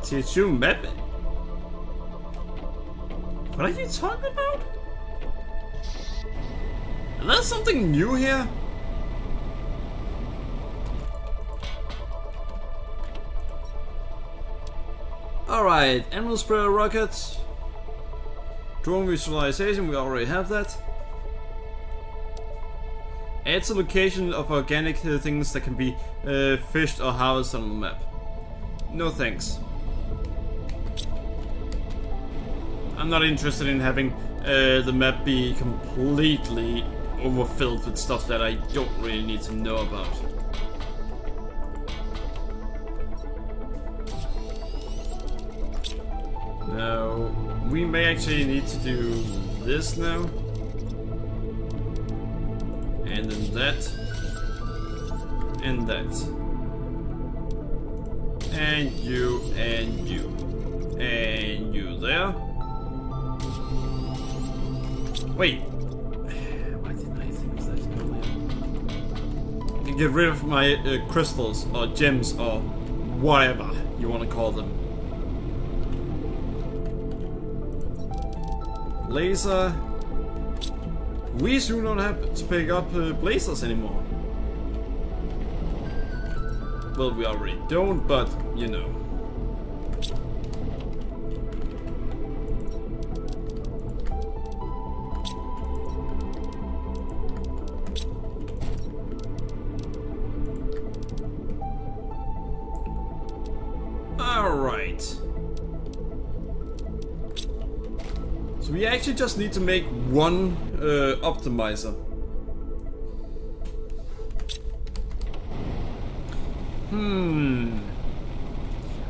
Tier 2 map? What are you talking about? Is there something new here? Alright, animal spreader rockets. Drone visualization, we already have that. Adds a location of organic things that can be fished or harvested on the map. No thanks. I'm not interested in having the map be completely overfilled with stuff that I don't really need to know about. Now, we may actually need to do this now. And then that. And that. And you, and you. And you there. Wait. Why didn't I think of that earlier? I can get rid of my crystals, or gems, or whatever you want to call them. Laser. We do not have to pick up blazers anymore. Well, we already don't, but you know. So we actually just need to make one optimizer.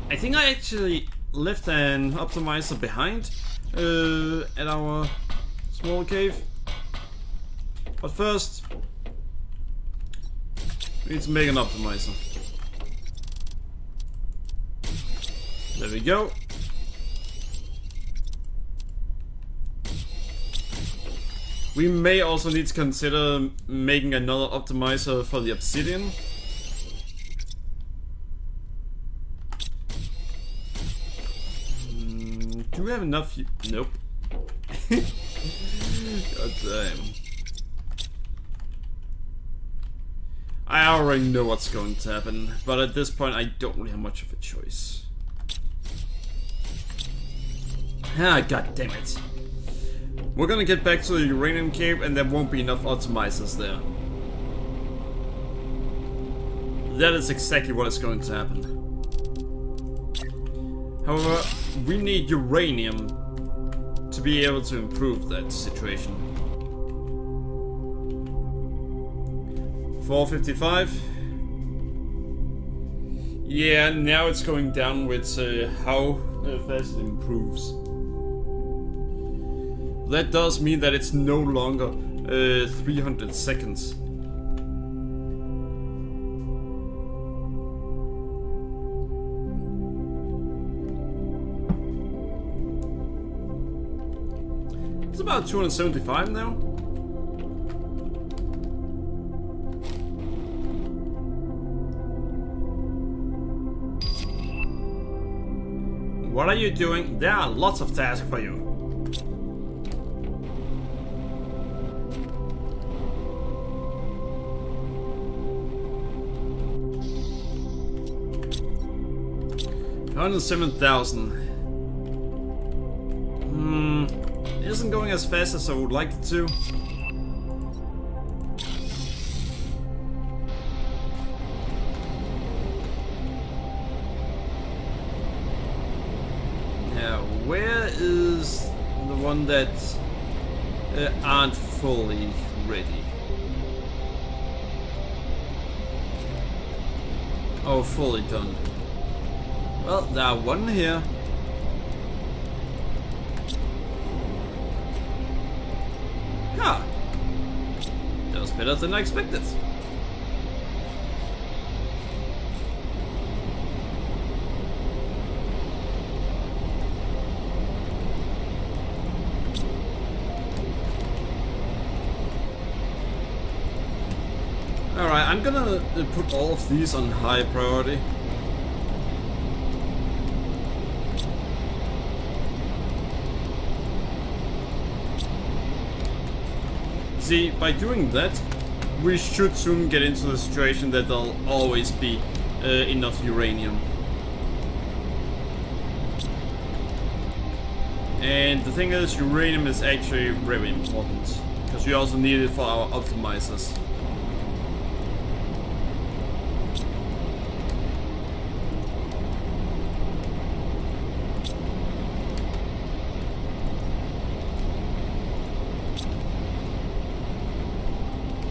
I think I actually left an optimizer behind at our small cave. But first, we need to make an optimizer. There we go. We may also need to consider making another optimizer for the obsidian. Do we have enough? Nope. God damn. I already know what's going to happen, but at this point I don't really have much of a choice. Ah, god damn it. We're gonna get back to the uranium cave and there won't be enough optimizers there. That is exactly what is going to happen. However, we need uranium to be able to improve that situation. 455. Yeah, now it's going down with how fast it improves. That does mean that it's no longer 300 seconds. It's about 275 now. What are you doing? There are lots of tasks for you. $107,000. Isn't going as fast as I would like it to. Now, where is the one that aren't fully ready? Oh, fully done. Well, there are one here. Huh. That was better than I expected. Alright, I'm gonna put all of these on high priority. See, by doing that, we should soon get into the situation that there'll always be enough uranium. And the thing is, uranium is actually very important, because we also need it for our optimizers.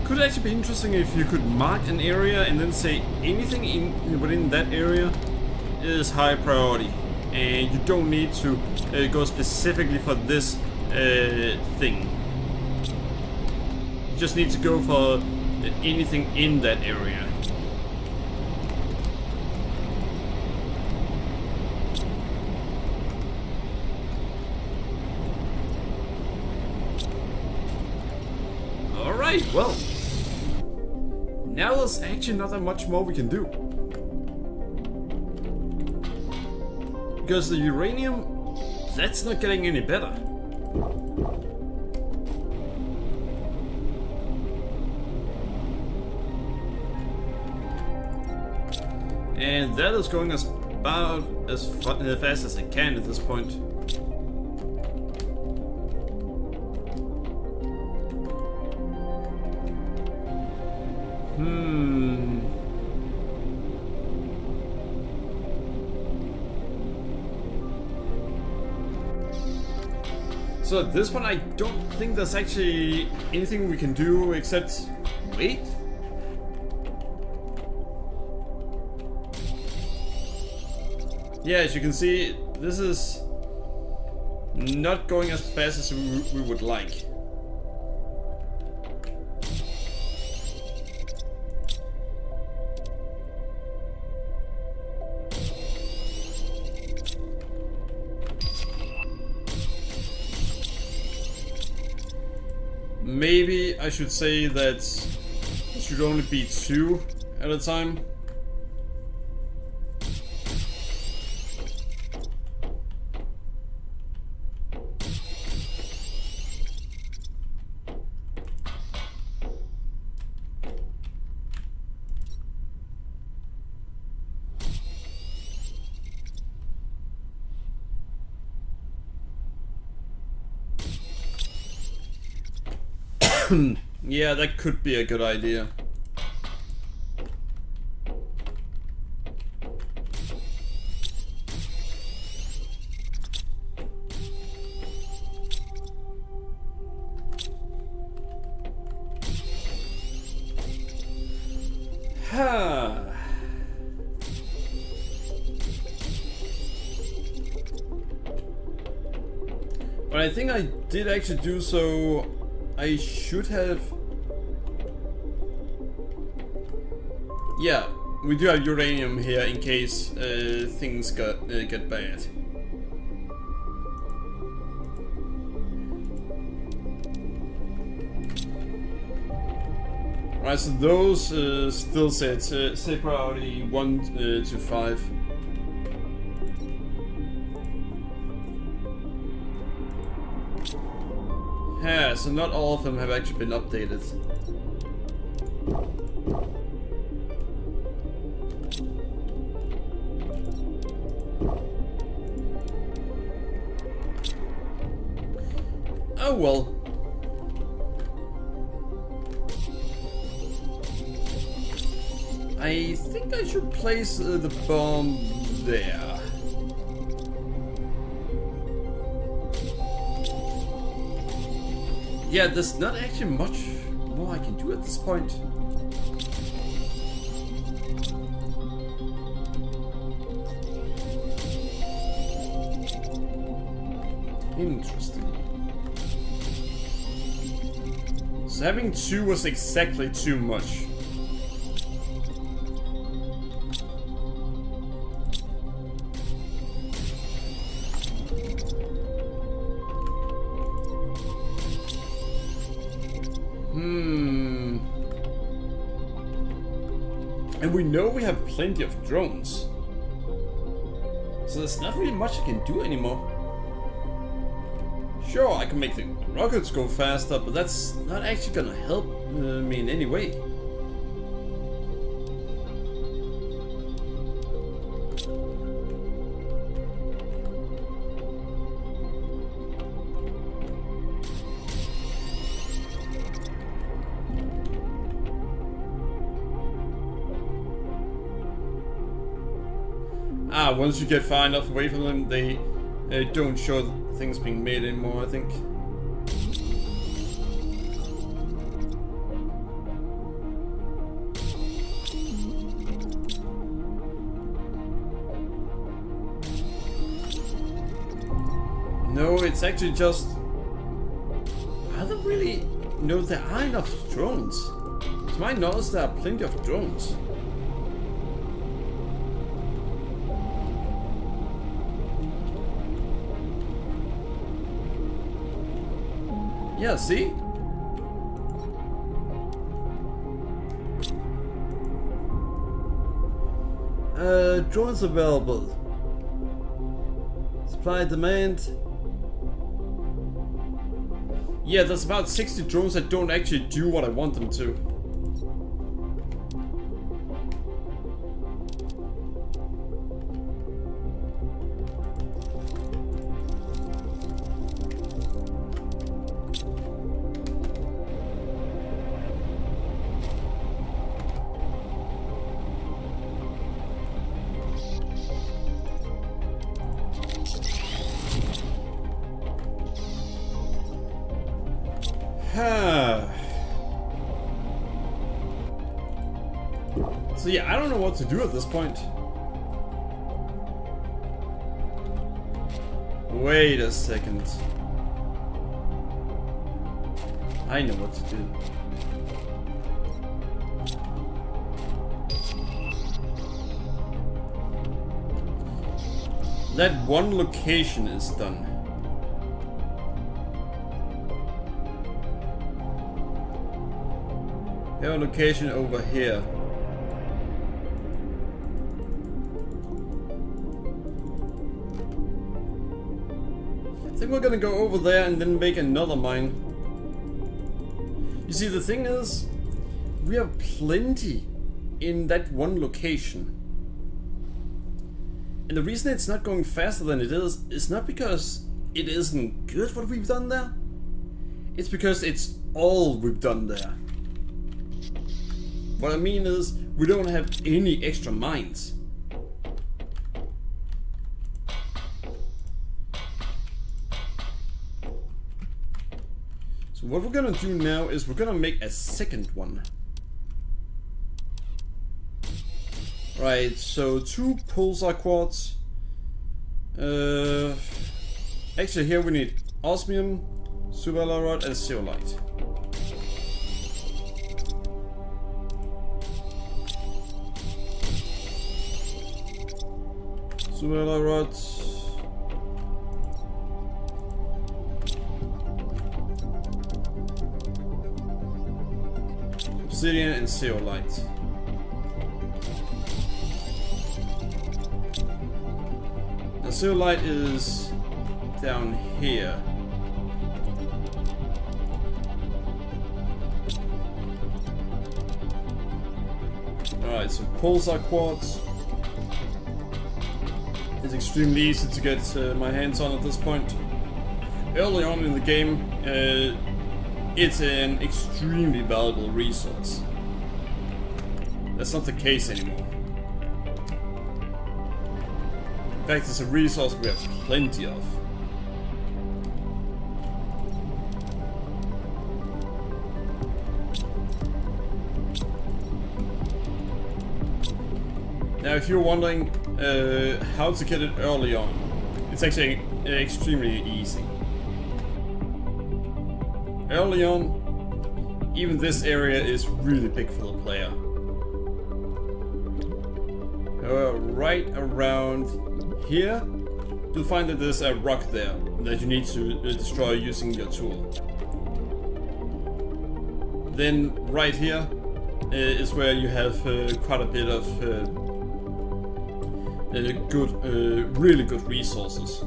Could actually be interesting if you could mark an area and then say anything within that area is high priority, and you don't need to go specifically for this thing. You just need to go for anything in that area. Alright, well. Now there's actually not that much more we can do. Because the uranium, that's not getting any better. And that is going as about as fast as it can at this point. So at this one, I don't think there's actually anything we can do except wait. Yeah, as you can see, this is not going as fast as we would like. Maybe I should say that it should only be 2 at a time. Yeah, that could be a good idea. But I think I did actually do so. I should have. Yeah, we do have uranium here in case things get bad. Right, so those still say priority 1 to 5. Yeah, so not all of them have actually been updated. Oh well. I think I should place the bomb there. Yeah, there's not actually much more I can do at this point. Interesting. So having 2 was exactly too much. And we know we have plenty of drones. So there's not really much I can do anymore. Sure, I can make the rockets go faster, but that's not actually gonna help me in any way. Once you get far enough away from them, they don't show things being made anymore, I think. No, it's actually just... I don't really know there are enough drones. To my knowledge, there are plenty of drones. Yeah, see? Drones available. Supply demand. Yeah, there's about 60 drones that don't actually do what I want them to. So yeah, I don't know what to do at this point. Wait a second. I know what to do. That one location is done. We have a location over here. I think we're gonna go over there and then make another mine. You see, the thing is, we have plenty in that one location. And the reason it's not going faster than it is not because it isn't good what we've done there. It's because it's all we've done there. What I mean is, we don't have any extra mines. So what we're gonna do now is we're gonna make a second one. Right, so 2 pulsar quartz. Actually here we need osmium, superalloy rod and zeolite. Superalloy rods. Obsidian and zeolite. The zeolite is down here. Alright, so pulsar quartz is extremely easy to get my hands on at this point. Early on in the game, it's an extremely valuable resource. That's not the case anymore. In fact, it's a resource we have plenty of. Now, if you're wondering how to get it early on, it's actually extremely easy. Early on, even this area is really big for the player. Right around here, you'll find that there's a rock there that you need to destroy using your tool. Then right here is where you have quite a bit of really good resources.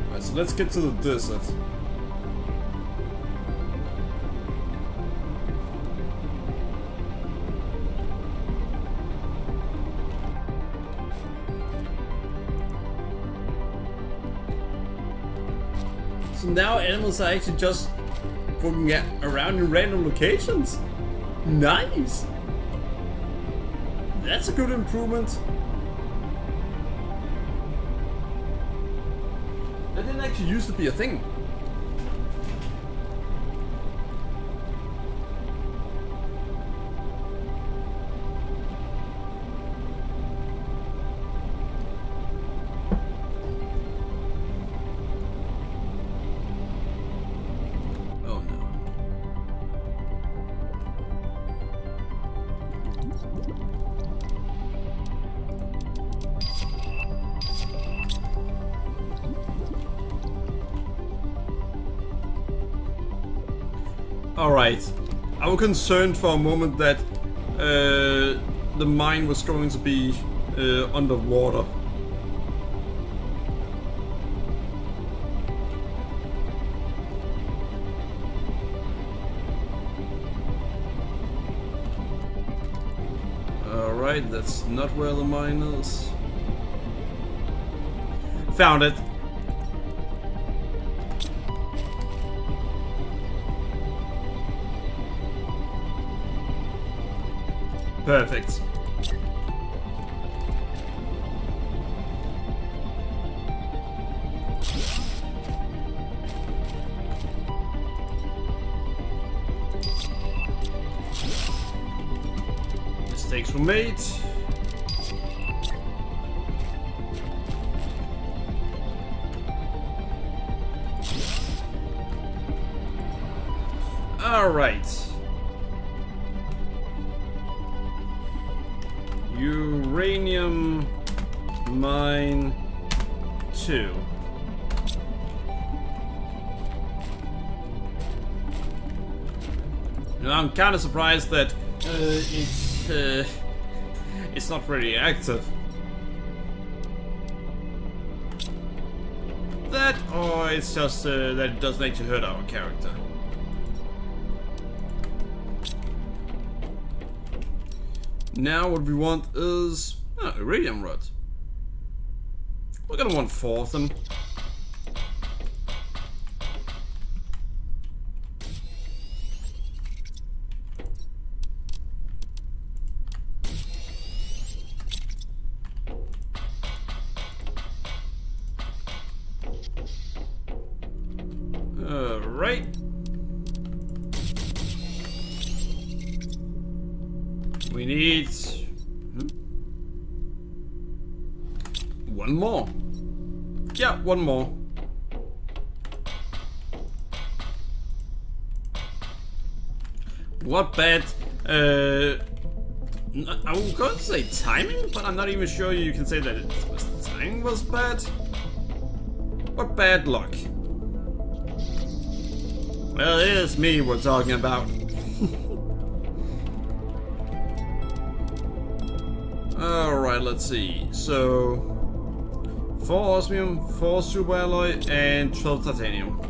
Alright, so let's get to the desert. So now animals are actually just walking around in random locations. Nice! That's a good improvement. That didn't actually used to be a thing. Alright, I was concerned for a moment that the mine was going to be underwater. Alright, that's not where the mine is. Found it. Perfect. Mistakes were made. Alright. Uranium mine 2. Now, I'm kind of surprised that it's not really active. That, or it's just that it doesn't actually hurt our character. Now what we want is iridium rod. We're gonna want 4 of them. Alright. We need one more. Yeah, one more. What bad I was going to say timing, but I'm not even sure you can say that the timing was bad. What bad luck. Well, it is me we're talking about. Alright, let's see. So 4 osmium, 4 super alloy, and 12 titanium.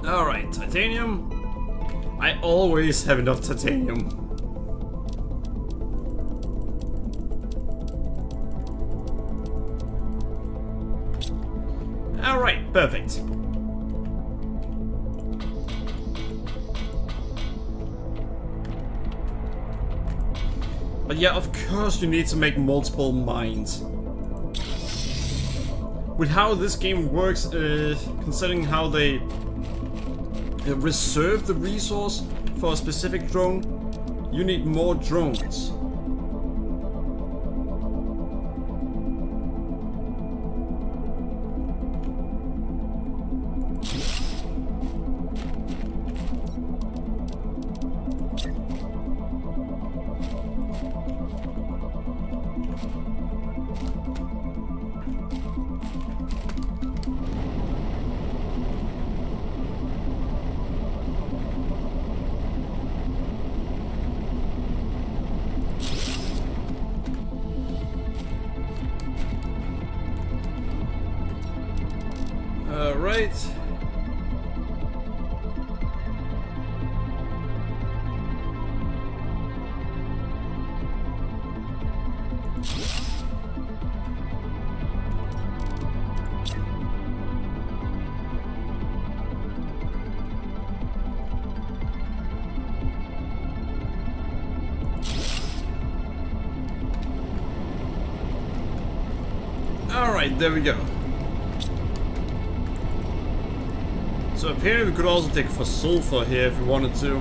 Alright, titanium. I always have enough titanium. Alright, perfect. But yeah, of course you need to make multiple mines. With how this game works, considering how they reserve the resource for a specific drone, you need more drones. Alright. Alright, there we go. So apparently we could also take for sulfur here if we wanted to.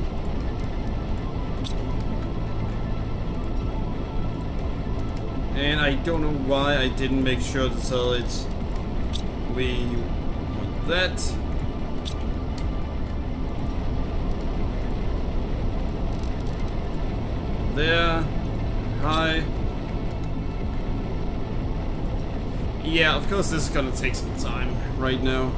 And I don't know why I didn't make sure to tell it we want that. There. Hi. Yeah, of course this is gonna take some time right now.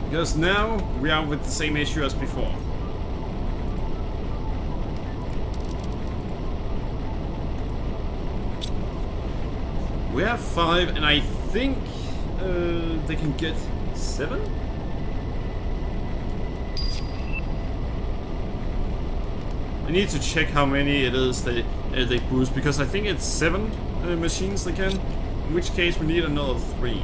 Because now we are with the same issue as before. We have 5, and I think they can get 7? I need to check how many it is they boost, because I think it's 7. machines they can. In which case we need another 3.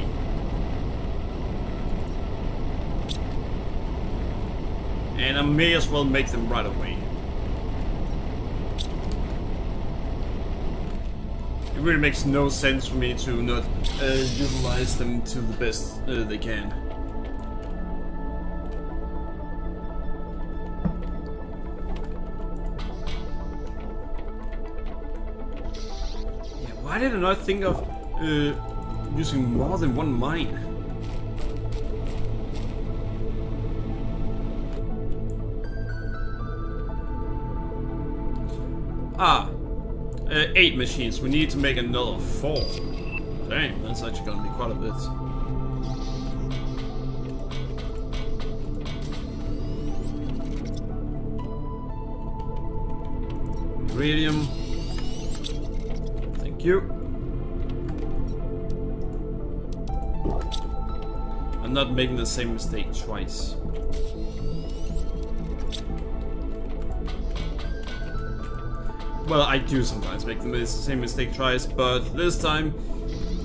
And I may as well make them right away. It really makes no sense for me to not utilize them to the best they can. Yeah, why did I not think of using more than one mine? Ah, 8 machines. We need to make another 4. Damn, that's actually gonna be quite a bit. Uranium. Thank you. I'm not making the same mistake twice. Well, I do sometimes make the same mistake twice, but this time,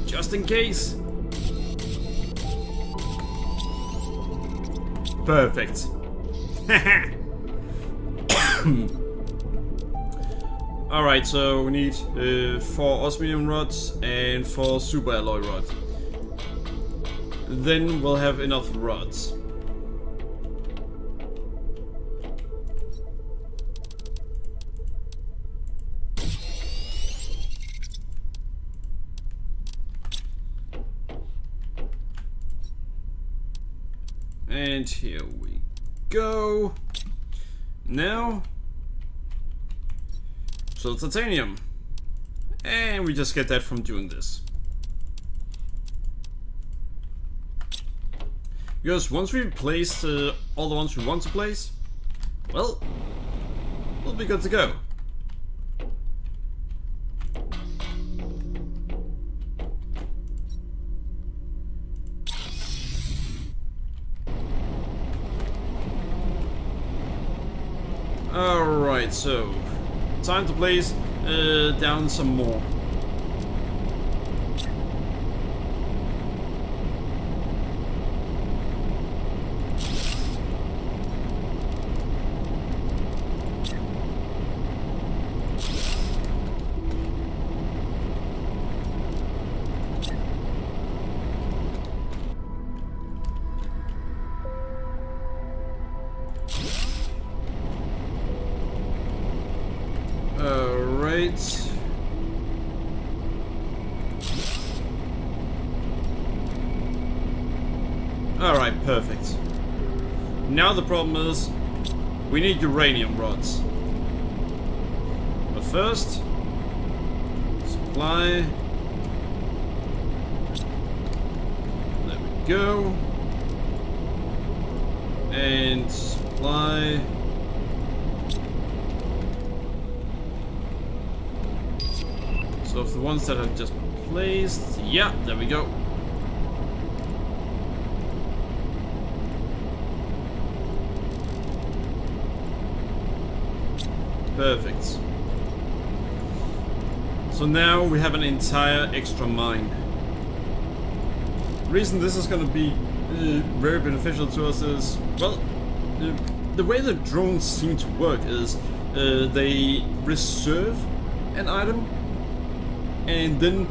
just in case. Perfect. Alright, so we need 4 osmium rods and 4 super alloy rods. Then we'll have enough rods. And here we go. Now, so titanium. And we just get that from doing this. Because once we place all the ones we want to place, well, we'll be good to go. Alright, so time to place down some more. Alright. Alright, perfect. Now the problem is, we need uranium rods. But first, supply. There we go. And supply. So of the ones that I've just placed, yeah, there we go. Perfect. So now we have an entire extra mine. The reason this is going to be very beneficial to us is, well, the way the drones seem to work is they reserve an item and then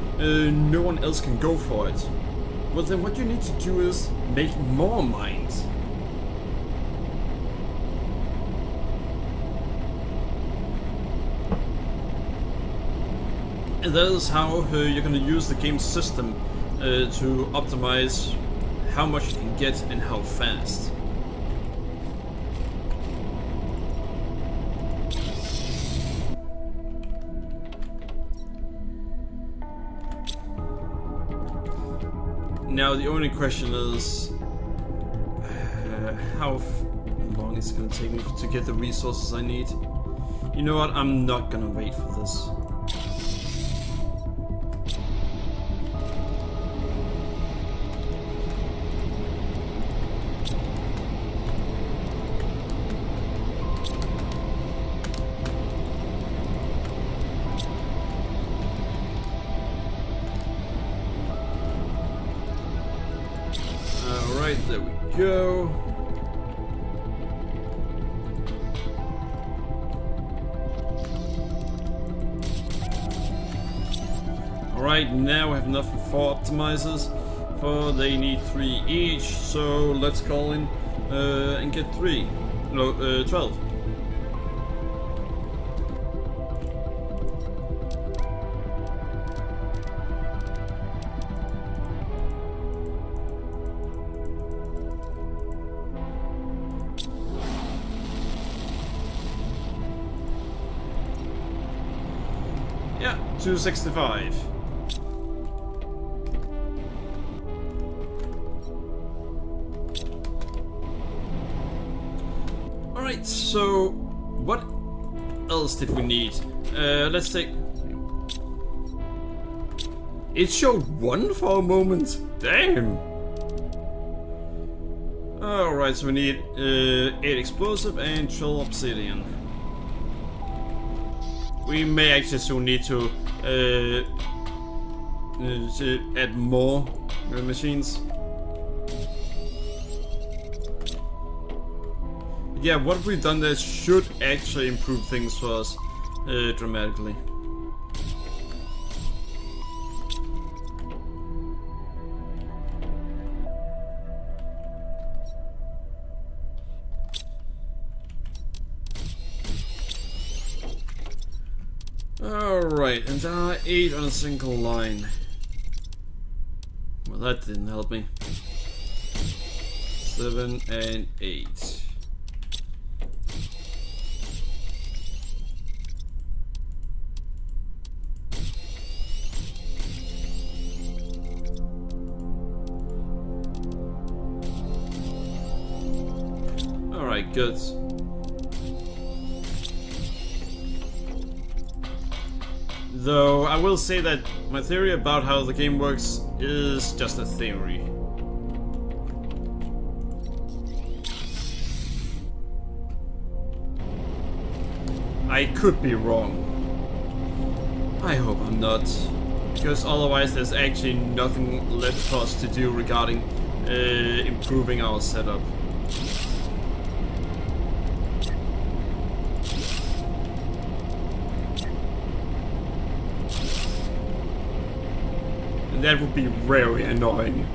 no one else can go for it. Well, then what you need to do is make more mines. And that is how you're going to use the game system to optimize how much you can get and how fast. Now the only question is how long it's going to take me to get the resources I need. You know what, I'm not going to wait for this. Alright, there we go. Alright, now we have enough for 4 optimizers. For they need 3 each, so let's call in and get 3. No, 12. Yeah, 265. Alright, so what else did we need? Let's take... It showed 1 for a moment. Damn! Alright, so we need 8 explosive and 12 obsidian. We may actually soon need to add more machines. Yeah, what we've done there should actually improve things for us dramatically. Alright, and there are 8 on a single line. Well, that didn't help me. 7 and 8. Alright, good. Though I will say that my theory about how the game works is just a theory. I could be wrong. I hope I'm not. Because otherwise there's actually nothing left for us to do regarding improving our setup. And that would be very annoying.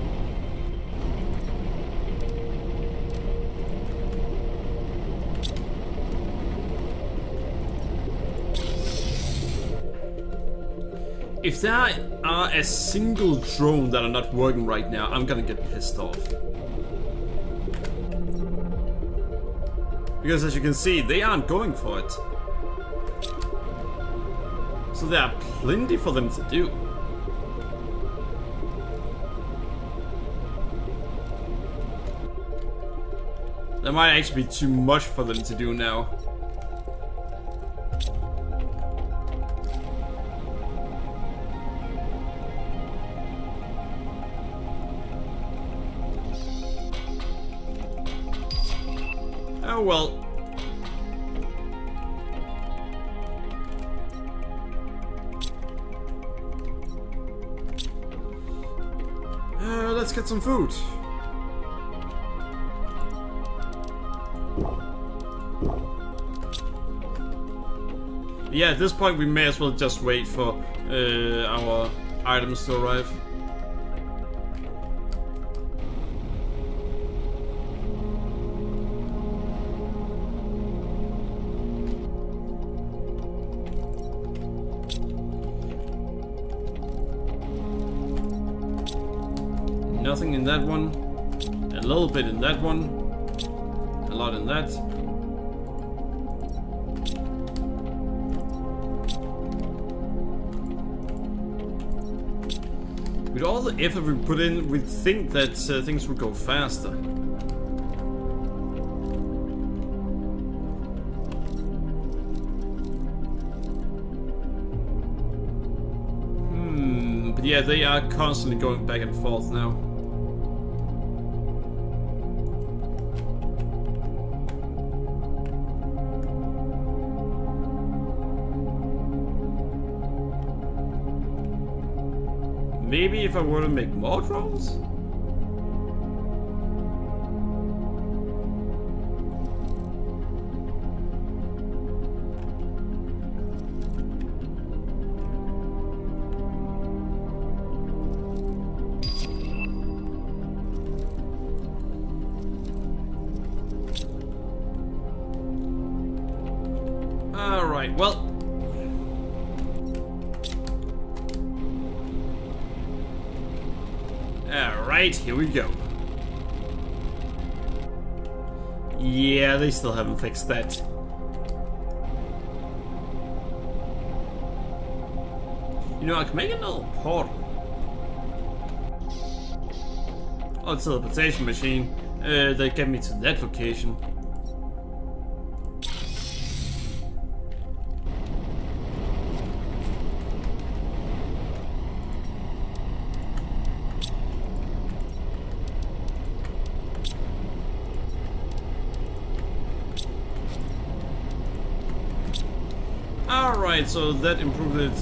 If there are a single drone that are not working right now, I'm gonna get pissed off. Because as you can see, they aren't going for it. So there are plenty for them to do. There might actually be too much for them to do now. Oh well. Let's get some food. Yeah, at this point we may as well just wait for our items to arrive. Nothing in that one. A little bit in that one. A lot in that. With all the effort we put in, we'd think that things would go faster. But yeah, they are constantly going back and forth now. Maybe if I were to make more drones? Alright, well. Alright, here we go. Yeah, they still haven't fixed that. You know, I can make a little portal. Oh, it's a teleportation machine that get me to that location. Alright, so that improved it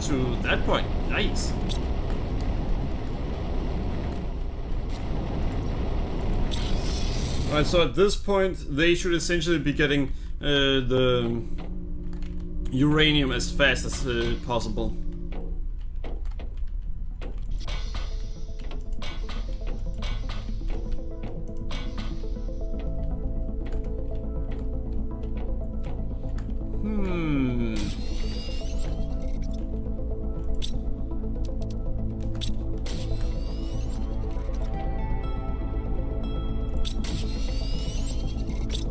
to that point. Nice. Alright, so at this point, they should essentially be getting the uranium as fast as possible.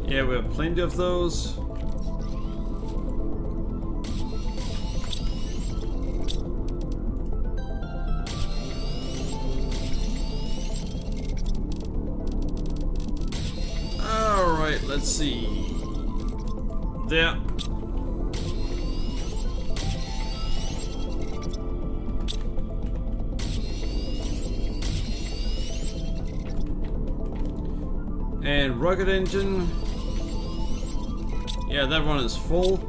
Yeah, we have plenty of those. Alright, let's see. There. And rocket engine. Yeah, that one is full.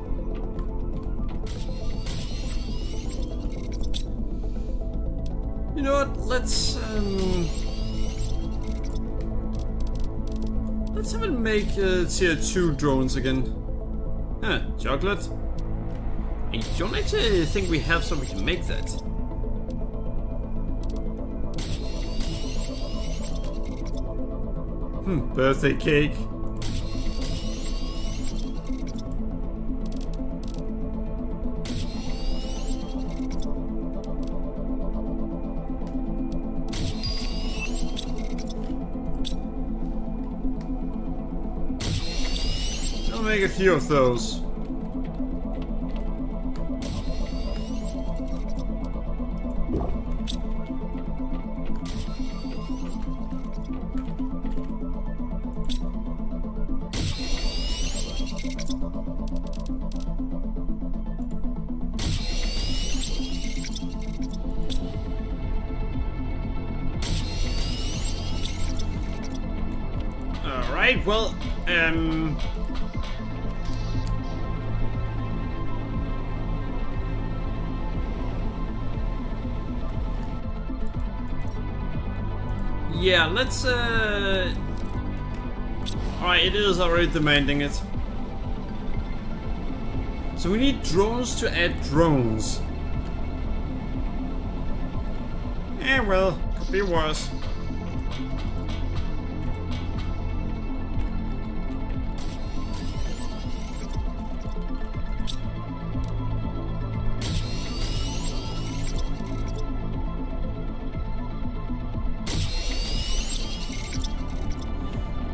You know what? Let's have it make tier 2 drones again. Huh, chocolate. I don't actually think we have so we can make that. Birthday cake. I'll make a few of those. Alright, well, yeah, let's, alright, it is already demanding it. So we need drones to add drones. Eh, well, could be worse.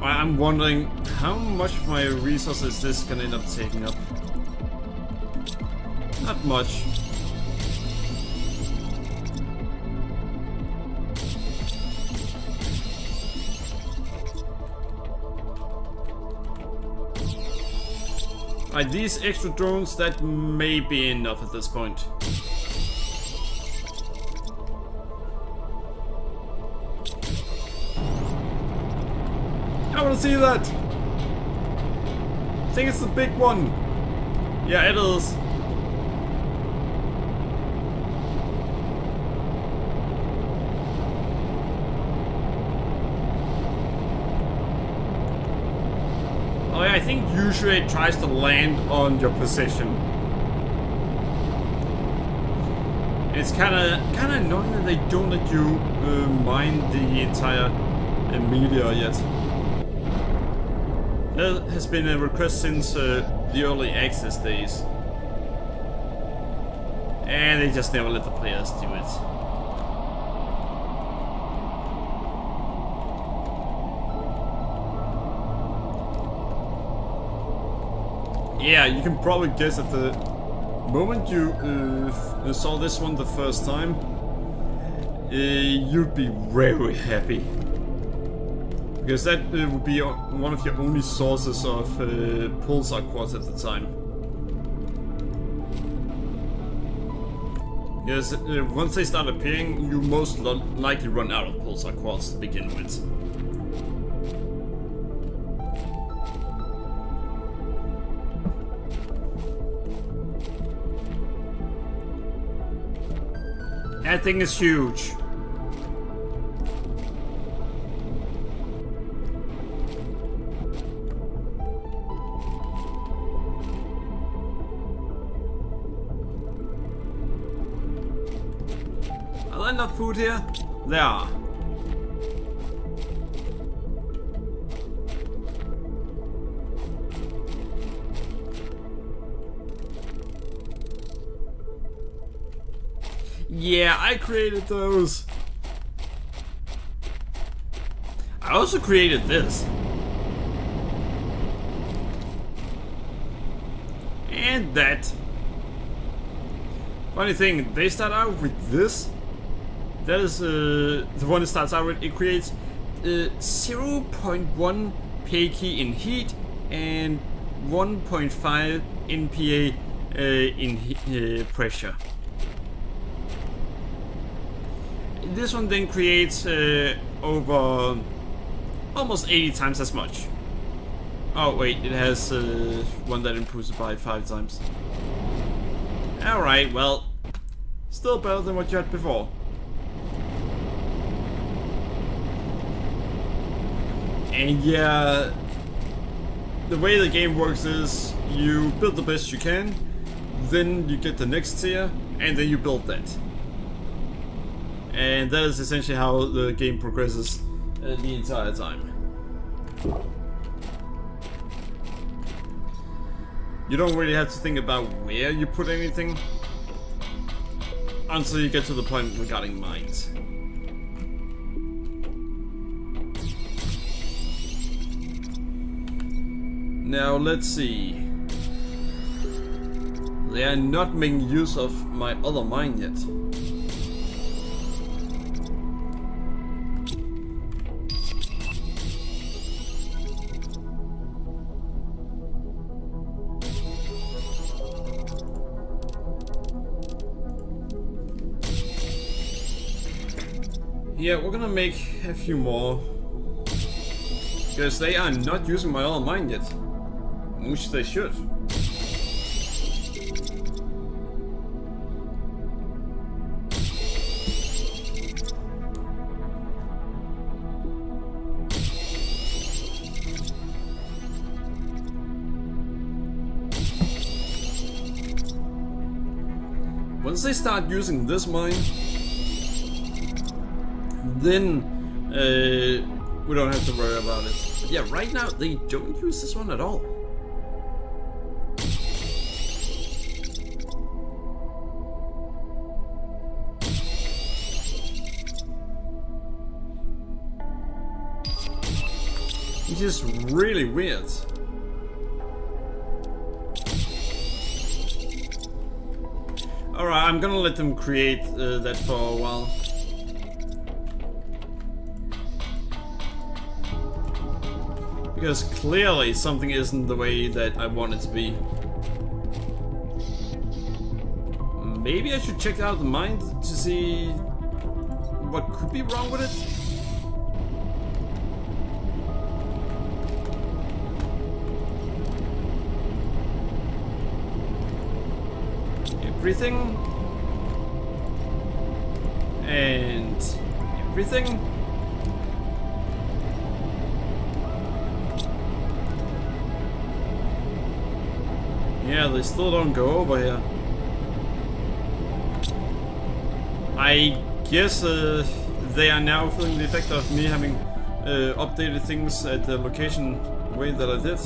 I'm wondering how much of my resources this can end up taking up. Not much. Alright, these extra drones, that may be enough at this point. I want to see that! I think it's the big one! Yeah, it is. Oh yeah, I think usually it tries to land on your position. It's kinda annoying that they don't let you mine the entire media yet. There has been a request since the early access days. And they just never let the players do it. Yeah, you can probably guess at the moment you saw this one the first time, you'd be very happy. Because that would be one of your only sources of pulsar quartz at the time. Because once they start appearing, you most likely run out of pulsar quartz to begin with. That thing is huge. Are there enough food here? There are. Yeah, I created those. I also created this. And that. Funny thing, they start out with this. That is the one that starts out with. It creates 0.1 PK in heat and 1.5 NPA in pressure. This one then creates over almost 80 times as much. Oh wait, it has one that improves it by 5 times. Alright, well, still better than what you had before. And yeah, the way the game works is you build the best you can, then you get the next tier, and then you build that. And that is essentially how the game progresses the entire time. You don't really have to think about where you put anything until you get to the point regarding mines. Now let's see. They are not making use of my other mine yet. Yeah, we're gonna make a few more. Because they are not using my other mine yet. Which they should. Once they start using this mine, then we don't have to worry about it. But yeah, right now they don't use this one at all. Which is really weird. Alright, I'm gonna let them create that for a while. Because clearly something isn't the way that I want it to be. Maybe I should check out the mine to see what could be wrong with it. Everything. And everything. Yeah, they still don't go over here. I guess they are now feeling the effect of me having updated things at the location the way that I did.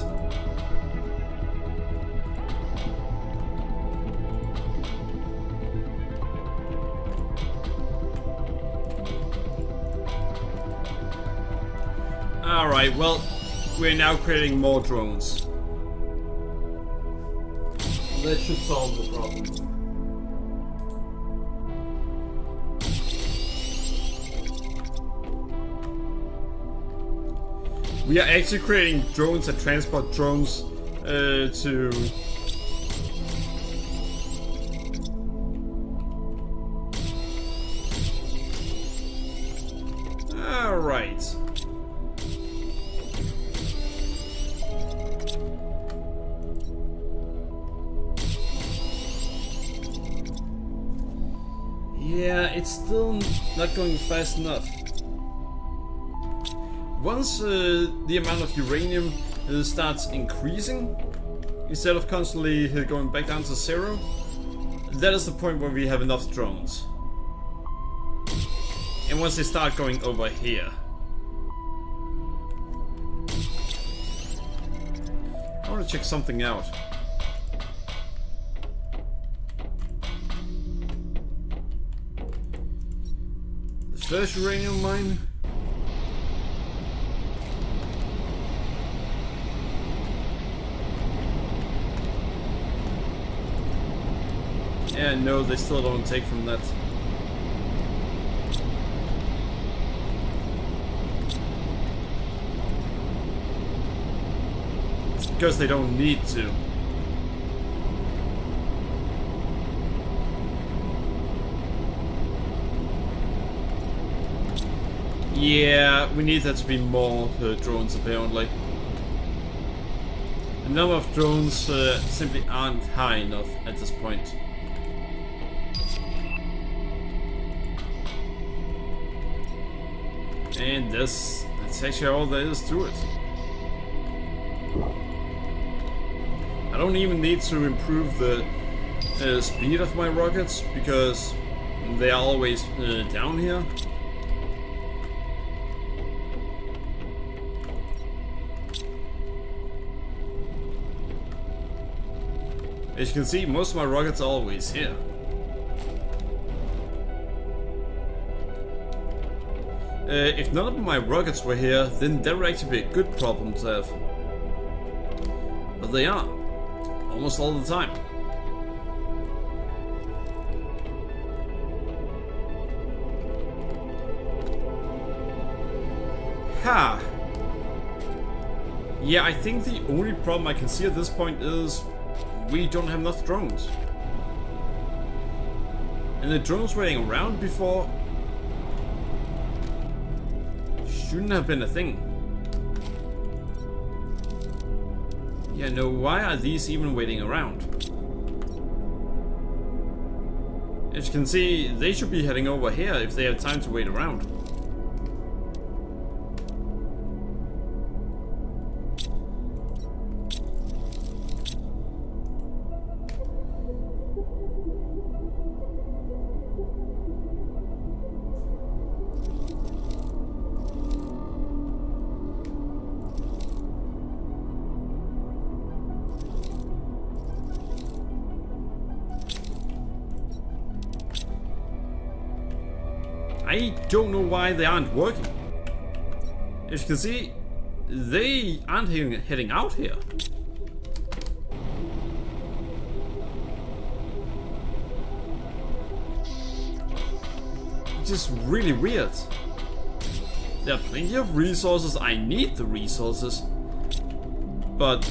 Alright, well, we're now creating more drones. That should solve the problem. We are actually creating drones that transport drones to... Alright. Yeah, it's still not going fast enough. Once the amount of uranium starts increasing, instead of constantly going back down to 0, that is the point where we have enough drones. And once they start going over here. I want to check something out. The first uranium mine. Yeah, no, they still don't take from that. It's because they don't need to. Yeah, we need there to be more drones apparently. The number of drones simply aren't high enough at this point. And that's actually all there is to it. I don't even need to improve the speed of my rockets, because they are always down here. As you can see, most of my rockets are always here. If none of my rockets were here, then that would actually be a good problem to have. But they are. Almost all the time. Ha! Yeah, I think the only problem I can see at this point is we don't have enough drones. And the drones waiting around before shouldn't have been a thing. Yeah, no, why are these even waiting around? As you can see, they should be heading over here if they have time to wait around. I don't know why they aren't working. As you can see, they aren't heading out here. Which is really weird. There are plenty of resources, I need the resources. But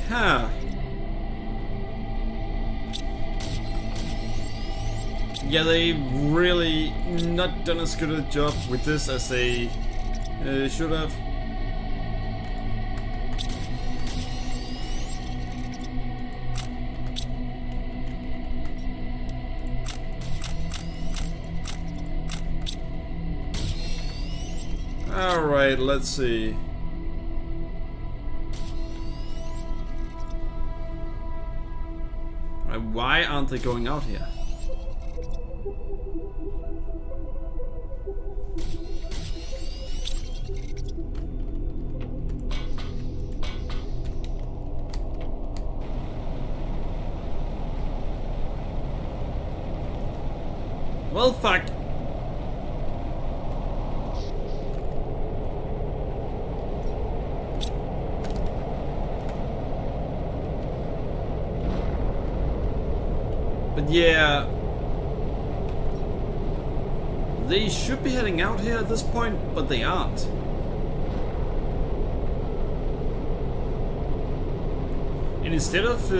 huh. Yeah, they've really not done as good a job with this as they should have. Alright, let's see. Why aren't they going out here? Well, fuck. But yeah, they should be heading out here at this point, but they aren't. And instead of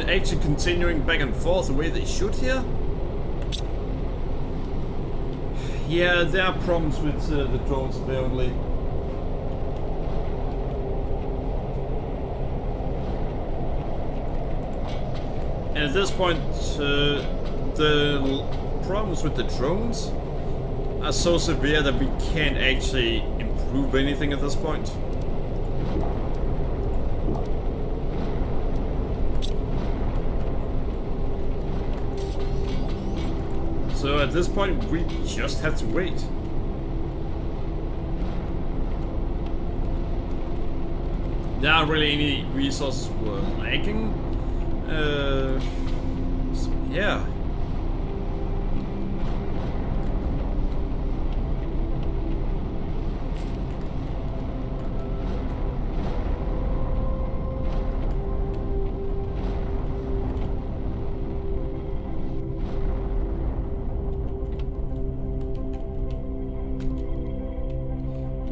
actually continuing back and forth the way they should here, yeah, there are problems with the drones apparently. And at this point, the problems with the drones are so severe that we can't actually improve anything at this point. So at this point, we just have to wait. There aren't really any resources we're lacking. So yeah.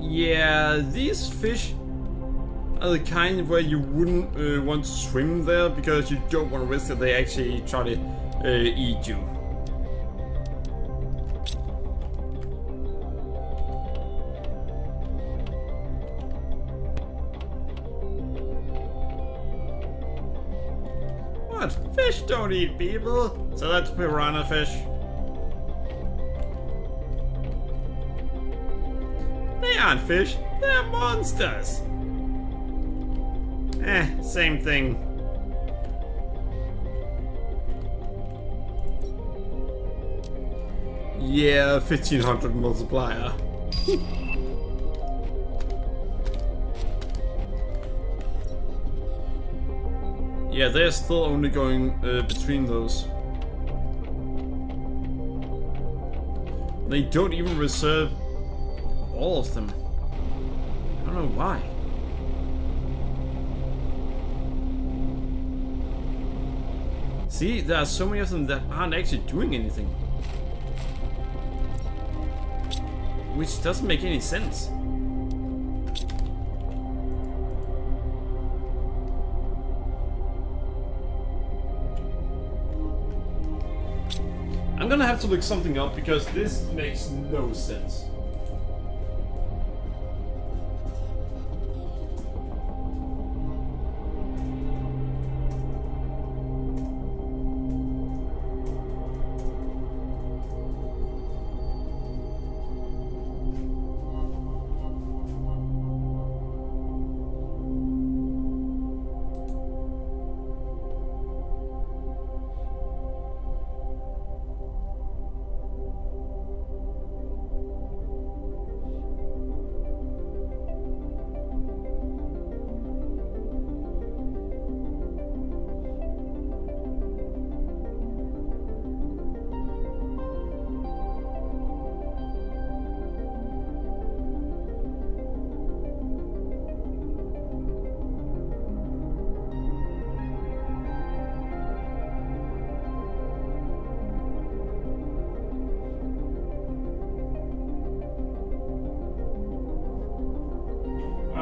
Yeah, these fish are the kind where you wouldn't want to swim there because you don't want to risk that they actually try to eat you. What? Fish don't eat people? So that's piranha fish. They aren't fish, they're monsters. Same thing. Yeah, 1500 multiplier. Yeah, they're still only going between those. They don't even reserve all of them. I don't know why. See, there are so many of them that aren't actually doing anything. Which doesn't make any sense. I'm gonna have to look something up because this makes no sense.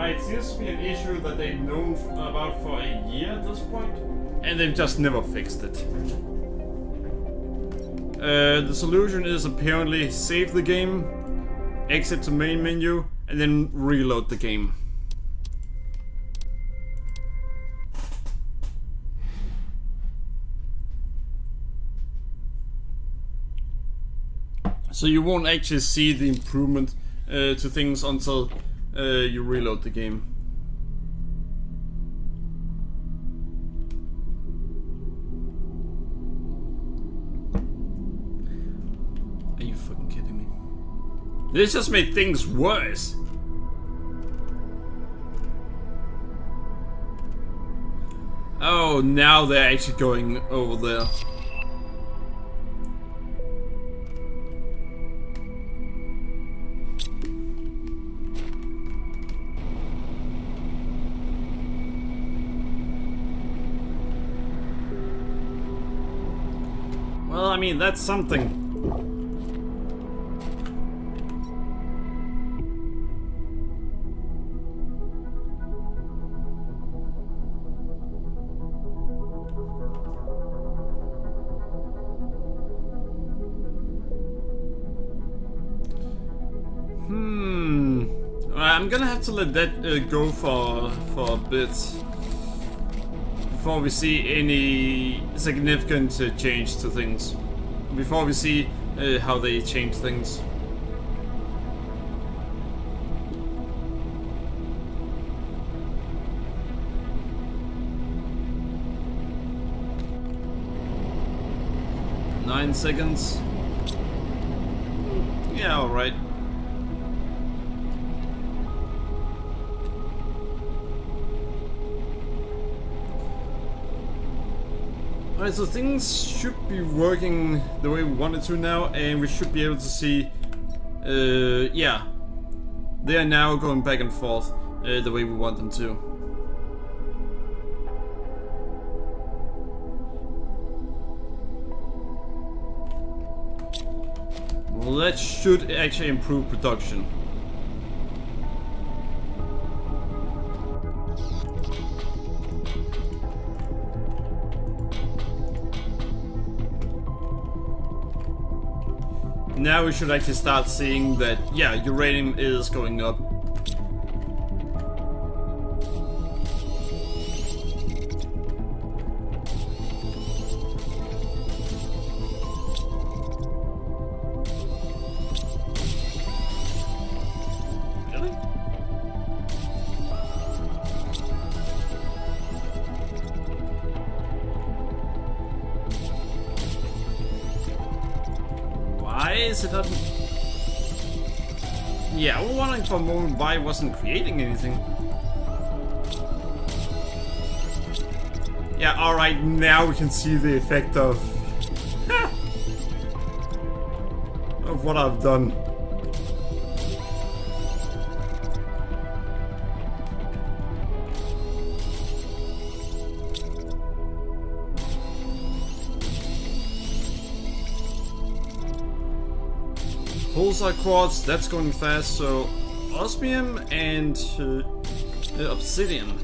It seems to be an issue that they've known about for a year at this point, and they've just never fixed it. The solution is apparently save the game, exit to main menu, and then reload the game. So you won't actually see the improvement to things until you reload the game. Are you fucking kidding me? This just made things worse. Oh, now they're actually going over there. Well, I mean, that's something. I'm gonna have to let that go for a bit before we see any significant change to things. Before we see how they change things. Nine seconds. Yeah, all right. Alright, so things should be working the way we want it to now, and we should be able to see, yeah, they are now going back and forth the way we want them to. Well, that should actually improve production. Now we should actually start seeing that, yeah, uranium is going up. Really? Why is it not? Yeah, I was wondering for a moment why it wasn't creating anything. Yeah, alright, now we can see the effect of of what I've done. Pulsar quartz, that's going fast, so osmium and obsidian.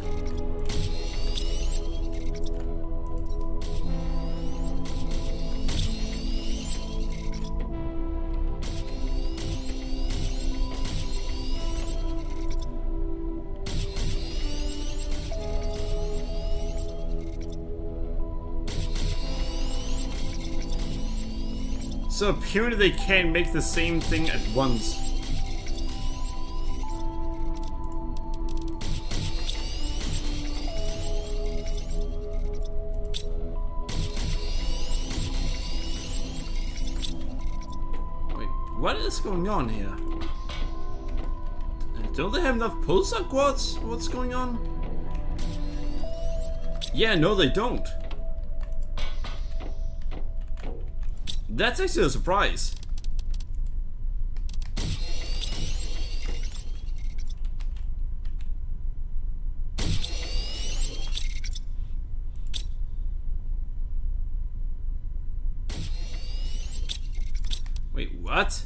So apparently they can't make the same thing at once. Wait, what is going on here? Don't they have enough pulsar quartz? What's going on? Yeah, no they don't. That's actually a surprise. Wait, what?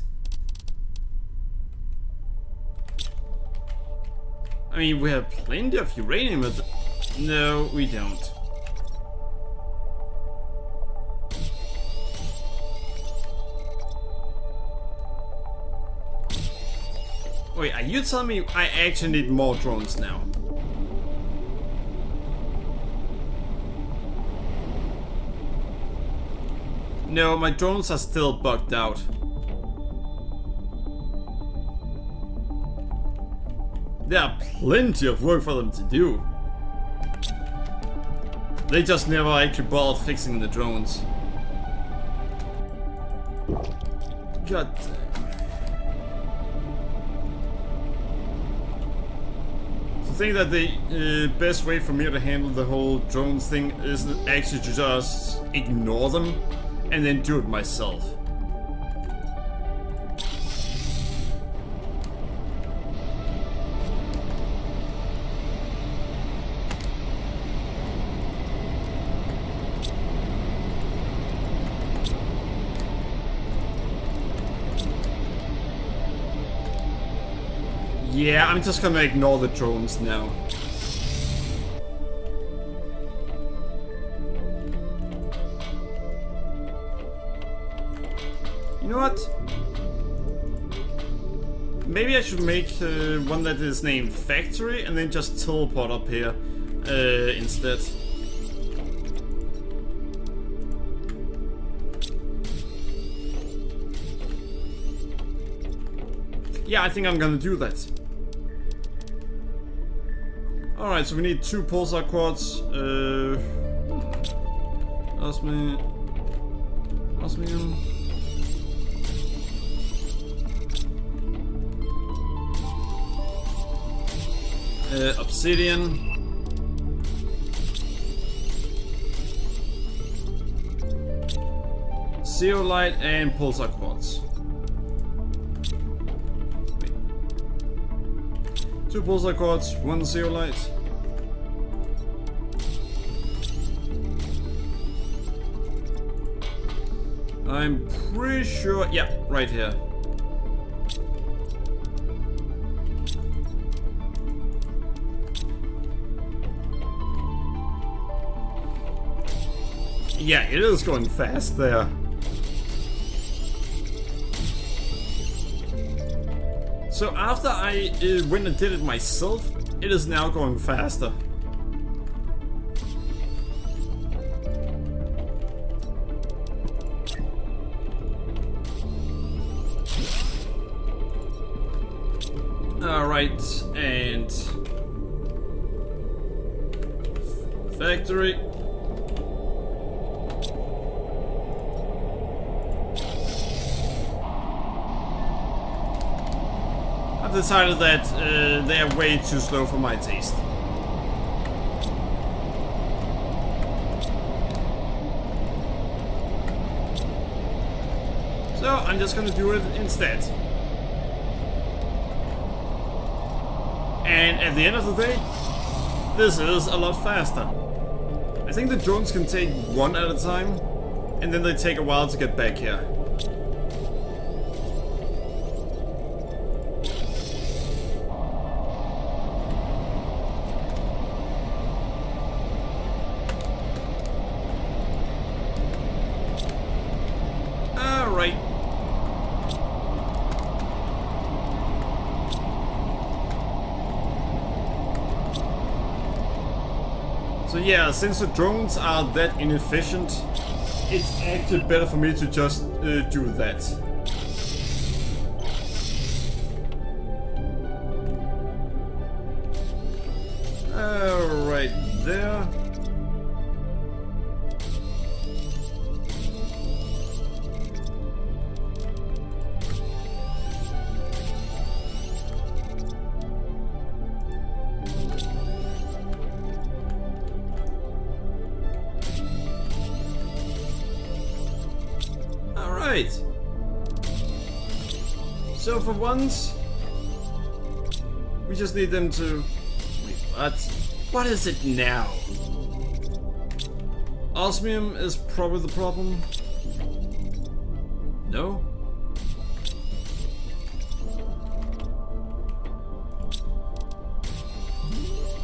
I mean, we have plenty of uranium, but no, we don't. Wait, are you telling me I actually need more drones now? No, my drones are still bugged out. There are plenty of work for them to do. They just never actually bothered fixing the drones. God damn. I think that the best way for me to handle the whole drones thing is actually to just ignore them and then do it myself. Yeah, I'm just gonna ignore the drones now. You know what? Maybe I should make one that is named Factory and then just teleport up here instead. Yeah, I think I'm gonna do that. Alright, so we need 2 pulsar quartz. Osmium. Obsidian. Zeolite and pulsar quartz. 2 pulsar quartz, 1 zeolite. I'm pretty sure, yeah, right here. Yeah, it is going fast there. So after I went and did it myself, it is now going faster. Alright, and factory. I've decided that they are way too slow for my taste. So I'm just gonna do it instead. And at the end of the day, this is a lot faster. I think the drones can take 1 at a time, and then they take a while to get back here. Alright. So yeah, since the drones are that inefficient, it's actually better for me to just do that. Right there. Alright. So for once, we just need them to... Wait, what? What is it now? Osmium is probably the problem. No?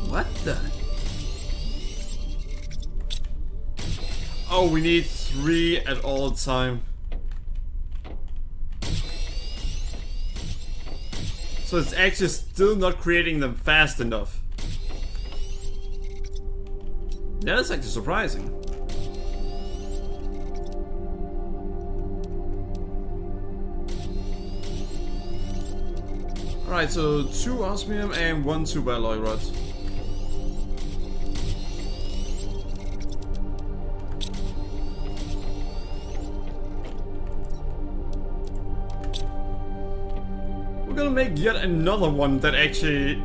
What the? Oh, we need 3 at all time. So it's actually still not creating them fast enough. That is actually surprising. Alright, so 2 osmium and 1 super alloy rod. We're gonna make yet another one that actually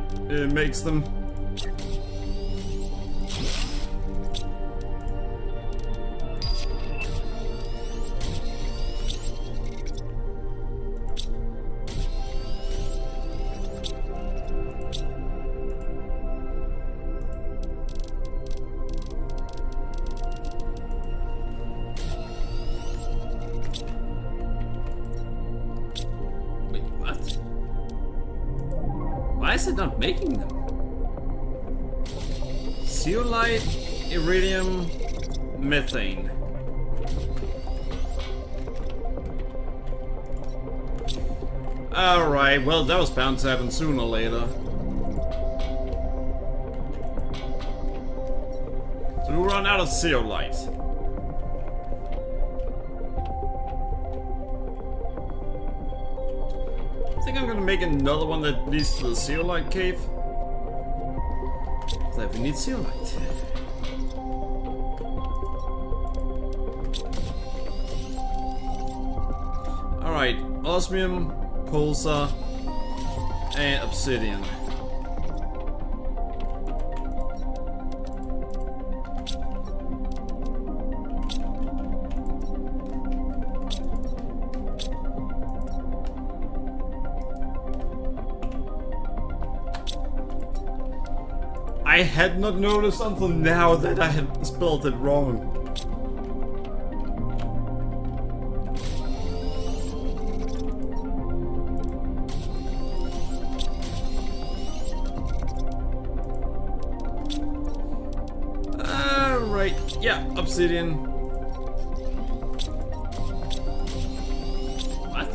makes them. is it not making them? Zeolite, iridium, methane. Alright, well that was bound to happen sooner or later. So we run out of zeolite. I think I'm gonna make another one that leads to the zeolite cave. So we need zeolite. Alright, osmium, pulsar, and obsidian. I had not noticed until now that I had spelled it wrong. Alright, yeah, obsidian. What?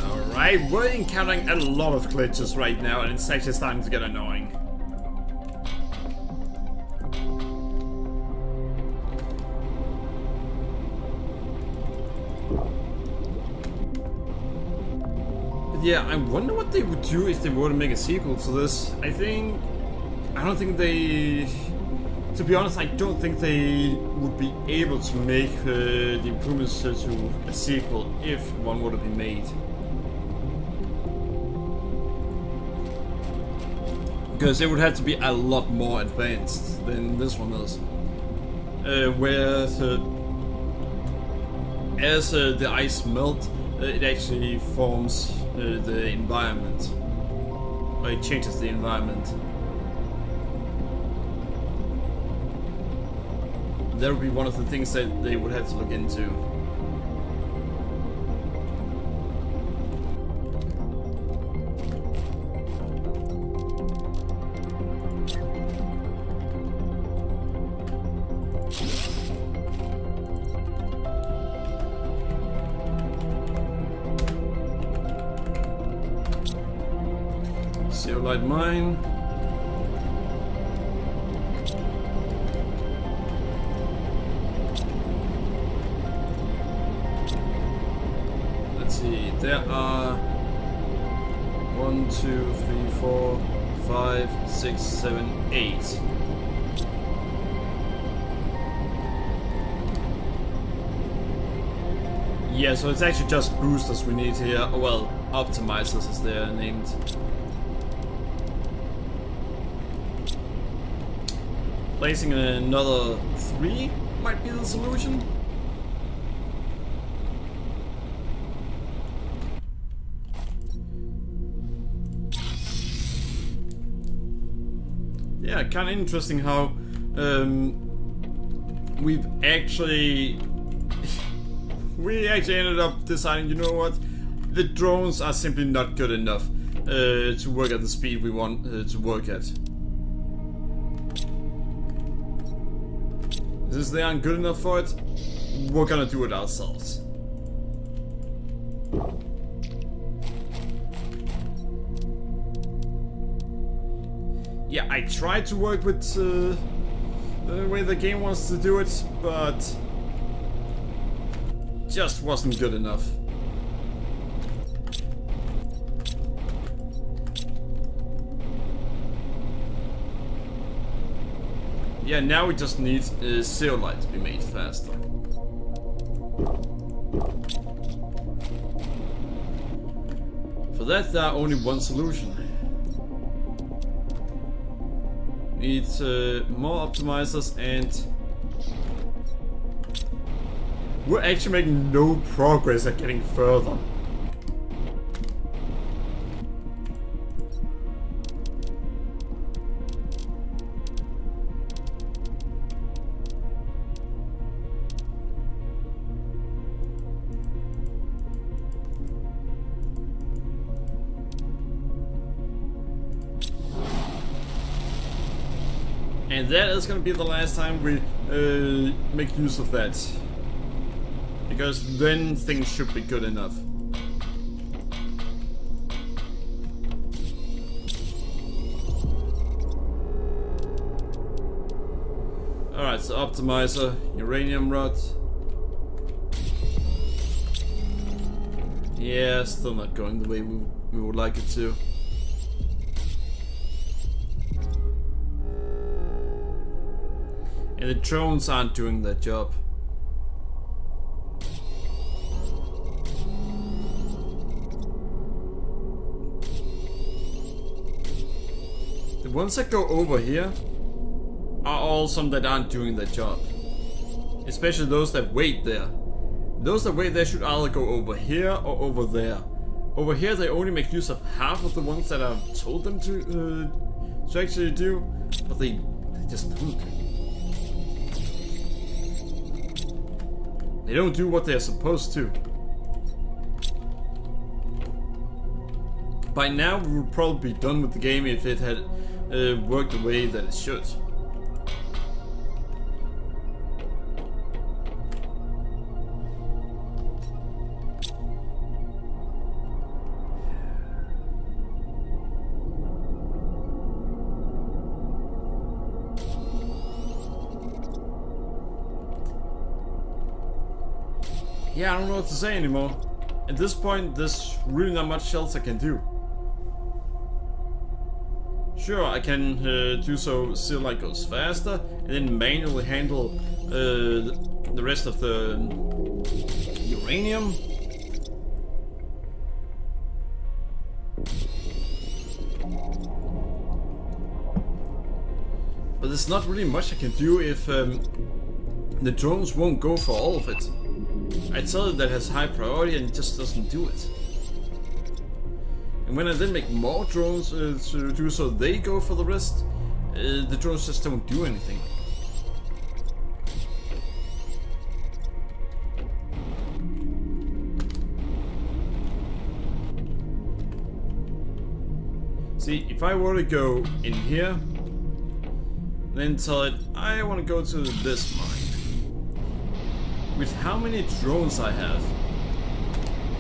Alright, we're encountering a lot of glitches right now, and it's actually starting to get annoying. Yeah, I wonder what they would do if they were to make a sequel to this. I don't think they... To be honest, I don't think they would be able to make the improvements to a sequel if one would have been made. Because it would have to be a lot more advanced than this one is. Where as the ice melts, it actually forms the environment, or it changes the environment. That would be one of the things that they would have to look into. Zeolite mine. Let's see, there are 1, 2, 3, 4, 5, 6, 7, 8. Yeah, so it's actually just boosters we need here. Well, optimizers as they're named. Placing another 3 might be the solution. Yeah, kind of interesting how we've actually we actually ended up deciding, you know what, the drones are simply not good enough to work at the speed we want to work at. Since they aren't good enough for it, we're gonna do it ourselves. Yeah, I tried to work with the way the game wants to do it, but just wasn't good enough. Yeah, now we just need zeolite to be made faster. For that, there are only one solution. We need more optimizers, and we're actually making no progress at getting further. And that is gonna be the last time we make use of that. Because then things should be good enough. Alright, so optimizer, uranium rod. Yeah, still not going the way we would like it to. And the drones aren't doing their job. The ones that go over here are all some that aren't doing their job. Especially those that wait there. Those that wait there should either go over here or over there. Over here they only make use of half of the ones that I've told them to actually do, but they just don't. They don't do what they're supposed to. By now we would probably be done with the game if it had worked the way that it should. Yeah, I don't know what to say anymore. At this point, there's really not much else I can do. Sure, I can do so light goes faster, and then manually handle the rest of the uranium. But there's not really much I can do if the drones won't go for all of it. I tell it that has high priority and it just doesn't do it. And when I then make more drones to do so they go for the rest, the drones just don't do anything. See, if I were to go in here, then tell it I want to go to this mine. With how many drones I have,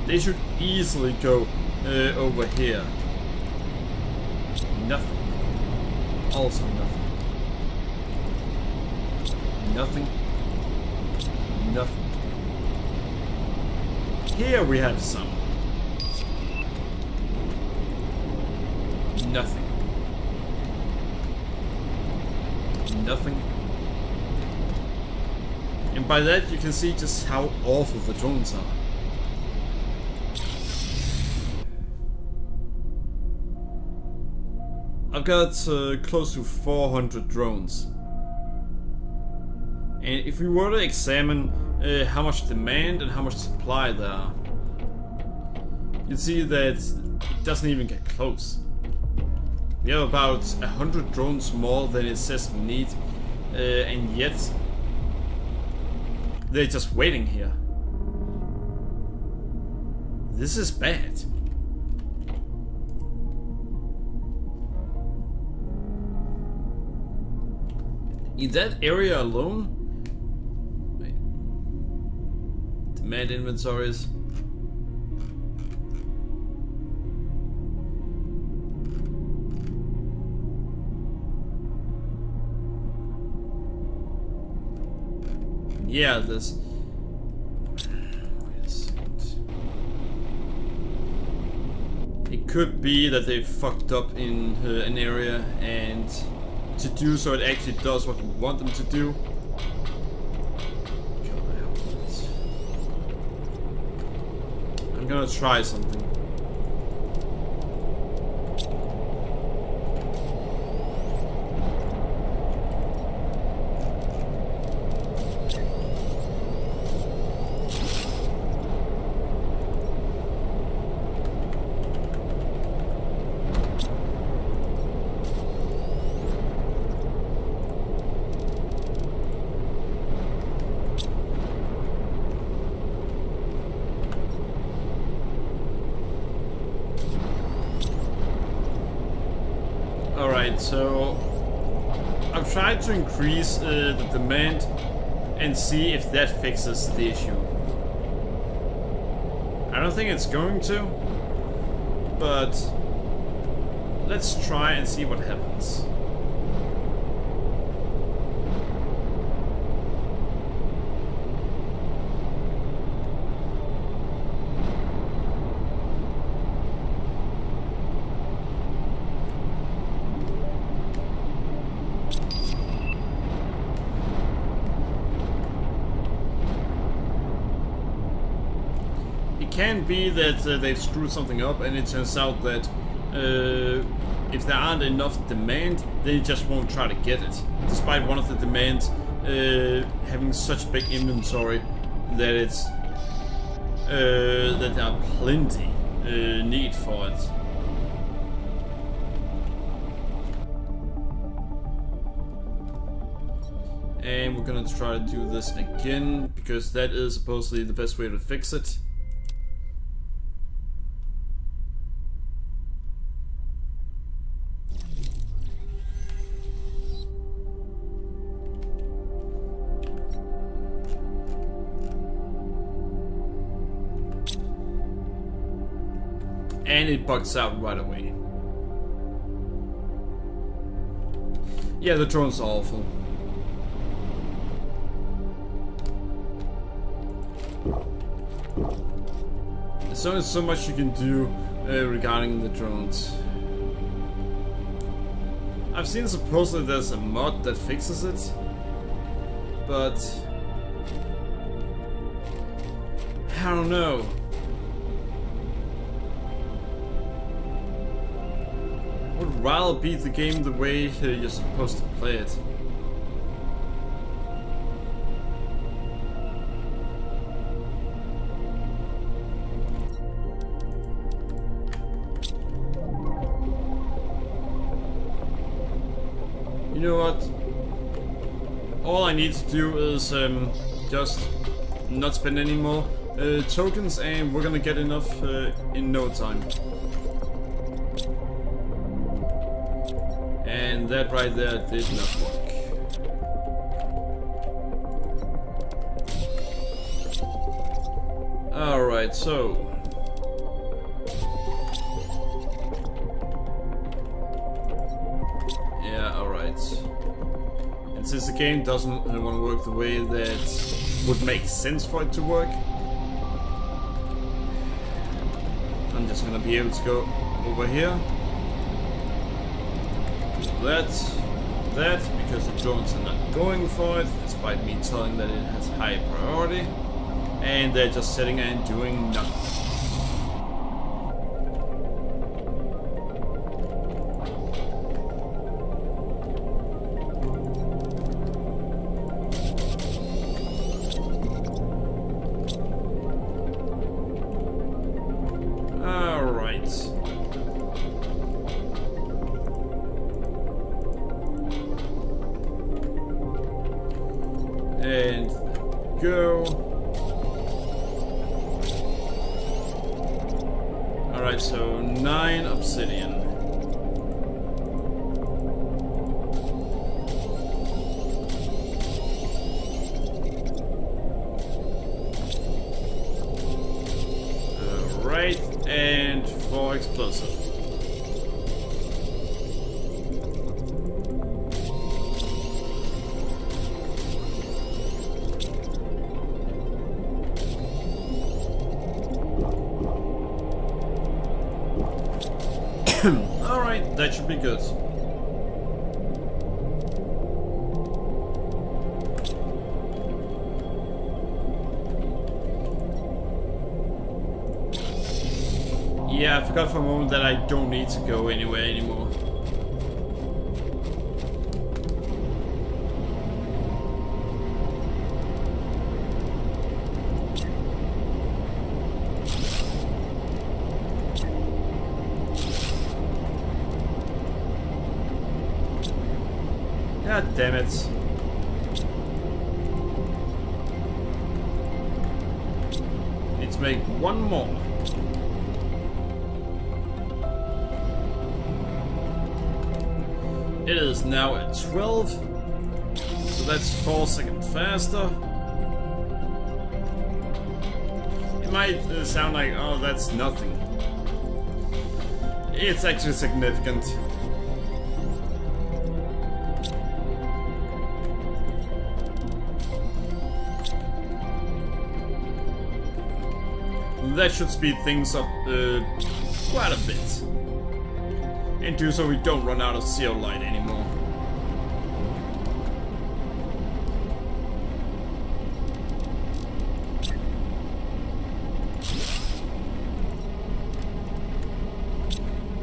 they should easily go over here. Nothing. Also nothing. Nothing. Nothing. Here we have some. Nothing. Nothing. And by that you can see just how awful the drones are. I've got close to 400 drones. And if we were to examine how much demand and how much supply there are, you'd see that it doesn't even get close. We have about 100 drones more than it says we need, and yet they're just waiting here. This is bad. In that area alone, wait, demand inventories. Yeah, this. Wait a second. It could be that they fucked up in an area, and to do so, it actually does what we want them to do. I'm gonna try something. Alright, so I've try to increase the demand and see if that fixes the issue. I don't think it's going to, but let's try and see what happens. Can be that they've screwed something up, and it turns out that if there aren't enough demand, they just won't try to get it, despite one of the demands having such big inventory that it's that there are plenty need for it. And we're gonna try to do this again, because that is supposedly the best way to fix it. And it bugs out right away. Yeah, the drone's awful. There's only so much you can do regarding the drones. I've seen supposedly there's a mod that fixes it, but I don't know. I would rather beat the game the way you're supposed to play it. You know what? All I need to do is just not spend any more tokens, and we're gonna get enough in no time. And that right there did not work. Alright, so yeah, alright. And since the game doesn't want to work the way that would make sense for it to work, I'm just gonna be able to go over here. That, because the drones are not going for it, despite me telling that it has high priority, and they're just sitting there and doing nothing. And go. Alright, so 9 obsidian. Alright, and 4 explosive. Alright, that should be good. Yeah, I forgot for a moment that I don't need to go anywhere anymore. God damn it. Need to make one more. It is now at 12. so that's 4 seconds faster. It might sound like, oh, that's nothing. It's actually significant. That should speed things up quite a bit. And do so we don't run out of CO light anymore.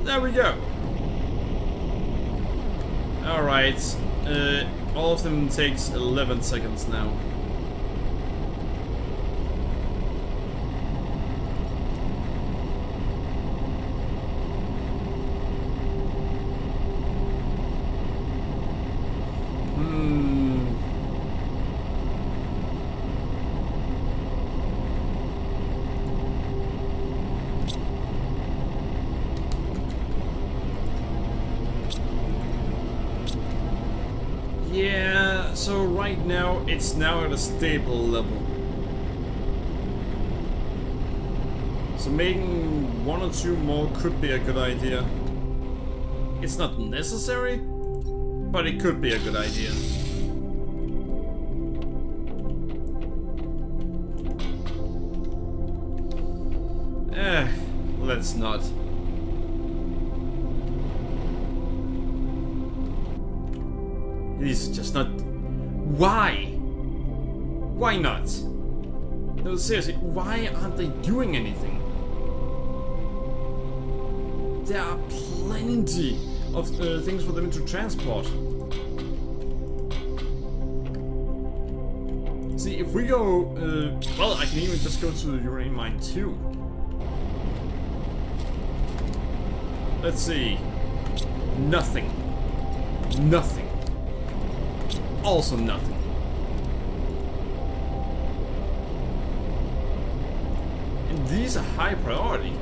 There we go. Alright. All of them takes 11 seconds now. Yeah, so right now it's now at a stable level. So making 1 or 2 more could be a good idea. It's not necessary, but it could be a good idea. Let's not. This is just not... Why? Why not? No, seriously, why aren't they doing anything? There are plenty of things for them to transport. See, if we go... well, I can even just go to the uranium mine too. Let's see. Nothing. Nothing. Also nothing. And these are high priority.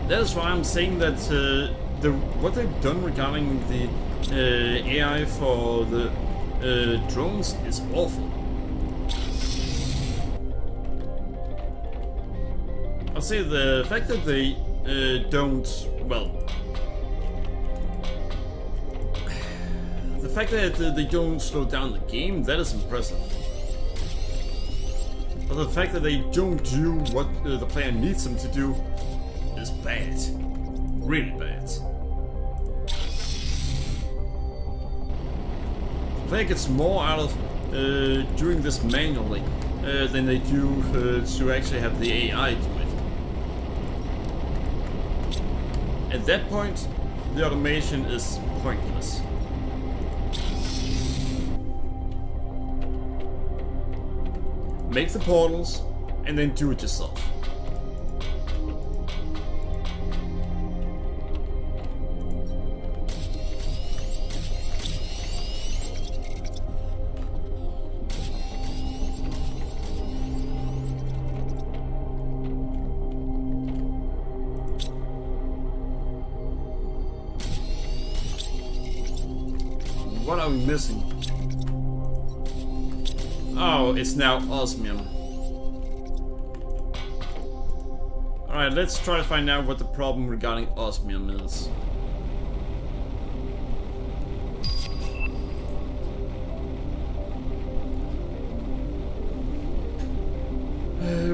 That is why I'm saying that what they've done regarding the AI for the drones is awful. I'll say the fact that they don't, well, the fact that they don't slow down the game, that is impressive. But the fact that they don't do what the player needs them to do is bad. Really bad. The player gets more out of doing this manually than they do to actually have the AI do it. At that point, the automation is pointless. Make the portals, and then do it yourself. What are we missing? Oh, it's now osmium. Alright, let's try to find out what the problem regarding osmium is.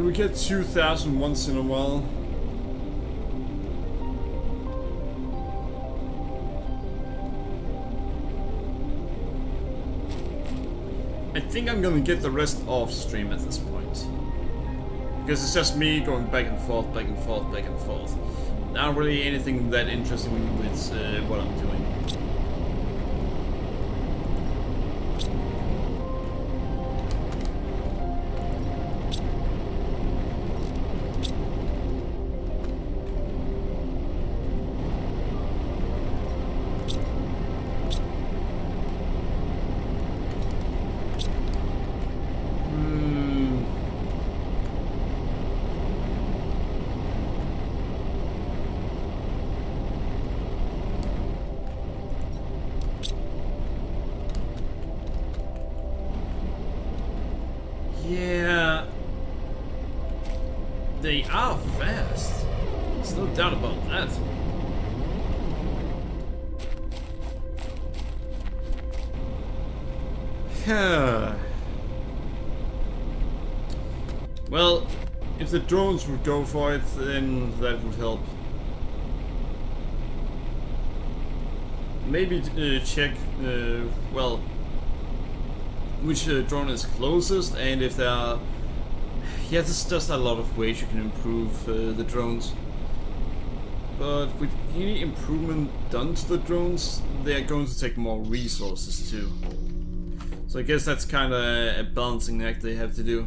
We get 2,000 once in a while. I think I'm gonna get the rest off stream at this point. Because it's just me going back and forth, back and forth, back and forth. Not really anything that interesting with what I'm doing. Well, if the drones would go for it, then that would help. Maybe check, well, which drone is closest, and if there are... Yeah, there's just a lot of ways you can improve the drones. But with any improvement done to the drones, they are going to take more resources too. So I guess that's kind of a balancing act they have to do.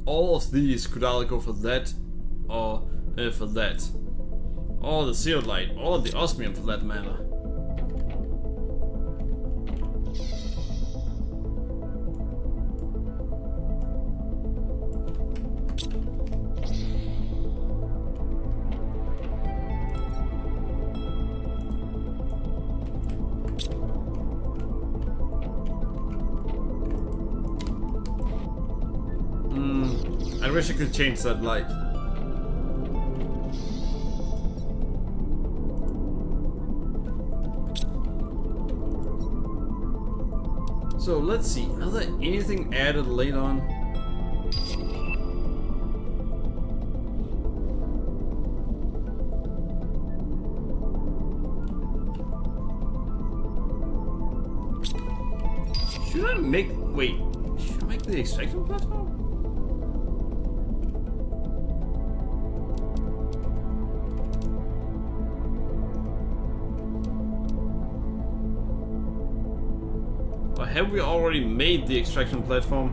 All of these could either go for that, or for that. Or the zeolite, or the osmium for that matter. I wish I could change that light. So let's see, are there anything added later on? Should I make the extraction platform? Or have we already made the extraction platform?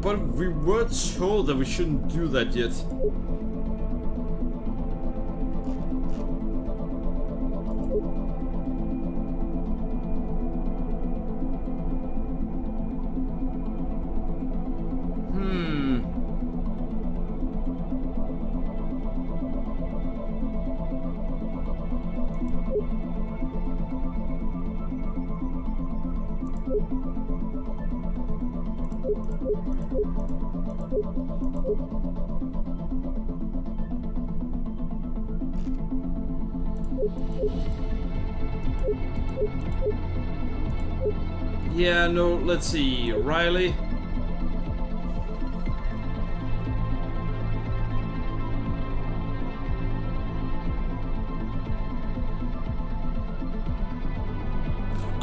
But we were told that we shouldn't do that yet. Yeah, no, let's see, Riley.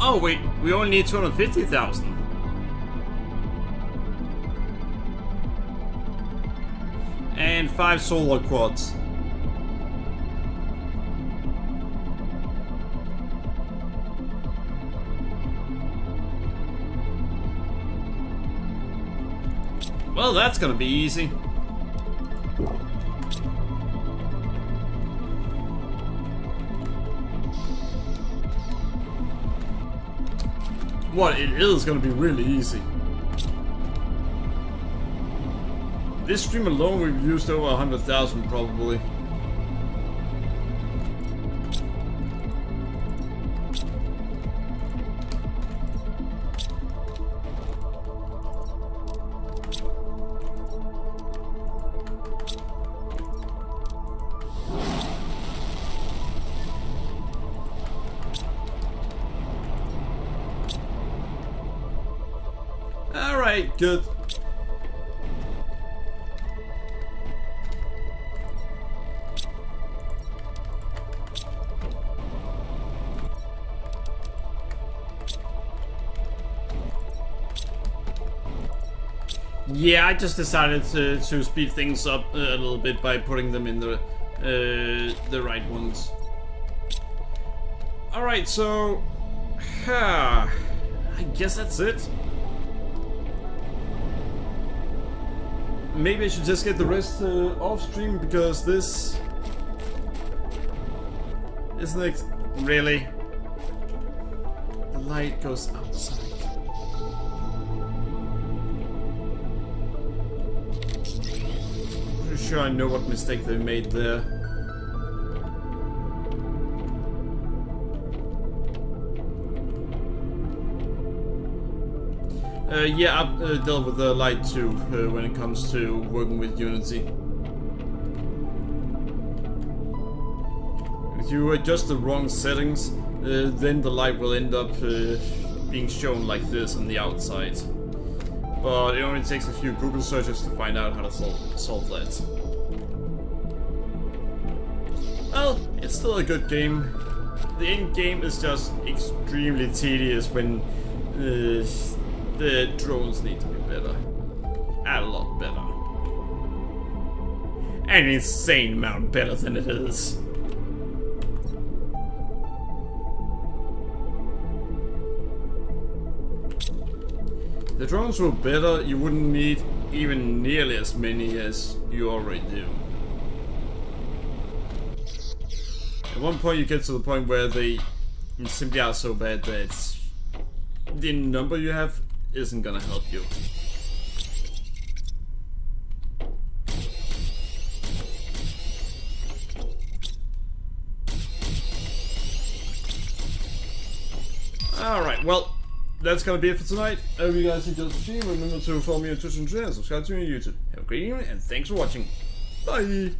Oh wait, we only need 250,000. And 5 solar quads. Well, that's gonna be easy. What, it is gonna be really easy. This stream alone we've used over 100,000 probably. Alright, good. Yeah, I just decided to speed things up a little bit by putting them in the right ones. Alright, so... I guess that's it. Maybe I should just get the rest off stream, because this... Isn't it really? The light goes outside. Pretty sure I know what mistake they made there. Yeah, I've dealt with the light too when it comes to working with Unity. If you adjust the wrong settings, then the light will end up being shown like this on the outside. But it only takes a few Google searches to find out how to solve that. Well, it's still a good game. The end game is just extremely tedious when the drones need to be better. A lot better. An insane amount better than it is. If the drones were better, you wouldn't need even nearly as many as you already do. At one point you get to the point where they simply are so bad that the number you have isn't gonna help you. Alright, well, that's gonna be it for tonight. I hope you guys enjoyed the stream. Remember to follow me on Twitch and Twitter and subscribe to me on YouTube. Have a great evening and thanks for watching. Bye!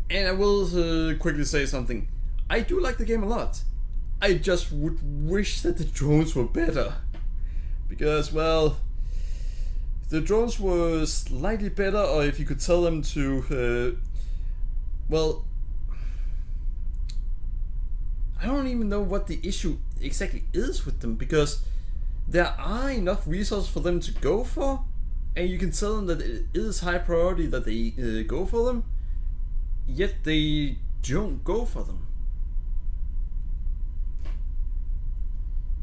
And I will quickly say something. I do like the game a lot. I just would wish that the drones were better. Because, well, if the drones were slightly better, or if you could tell them to, well, I don't even know what the issue exactly is with them, because there are enough resources for them to go for, and you can tell them that it is high priority that they go for them. Yet they don't go for them.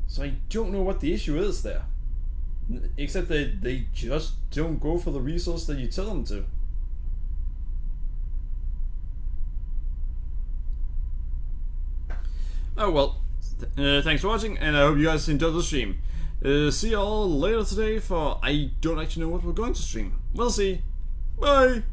So I don't know what the issue is there. Except that they just don't go for the resource that you tell them to. Oh well. Thanks for watching, and I hope you guys enjoyed the stream. See you all later today, for I don't actually know what we're going to stream. We'll see. Bye!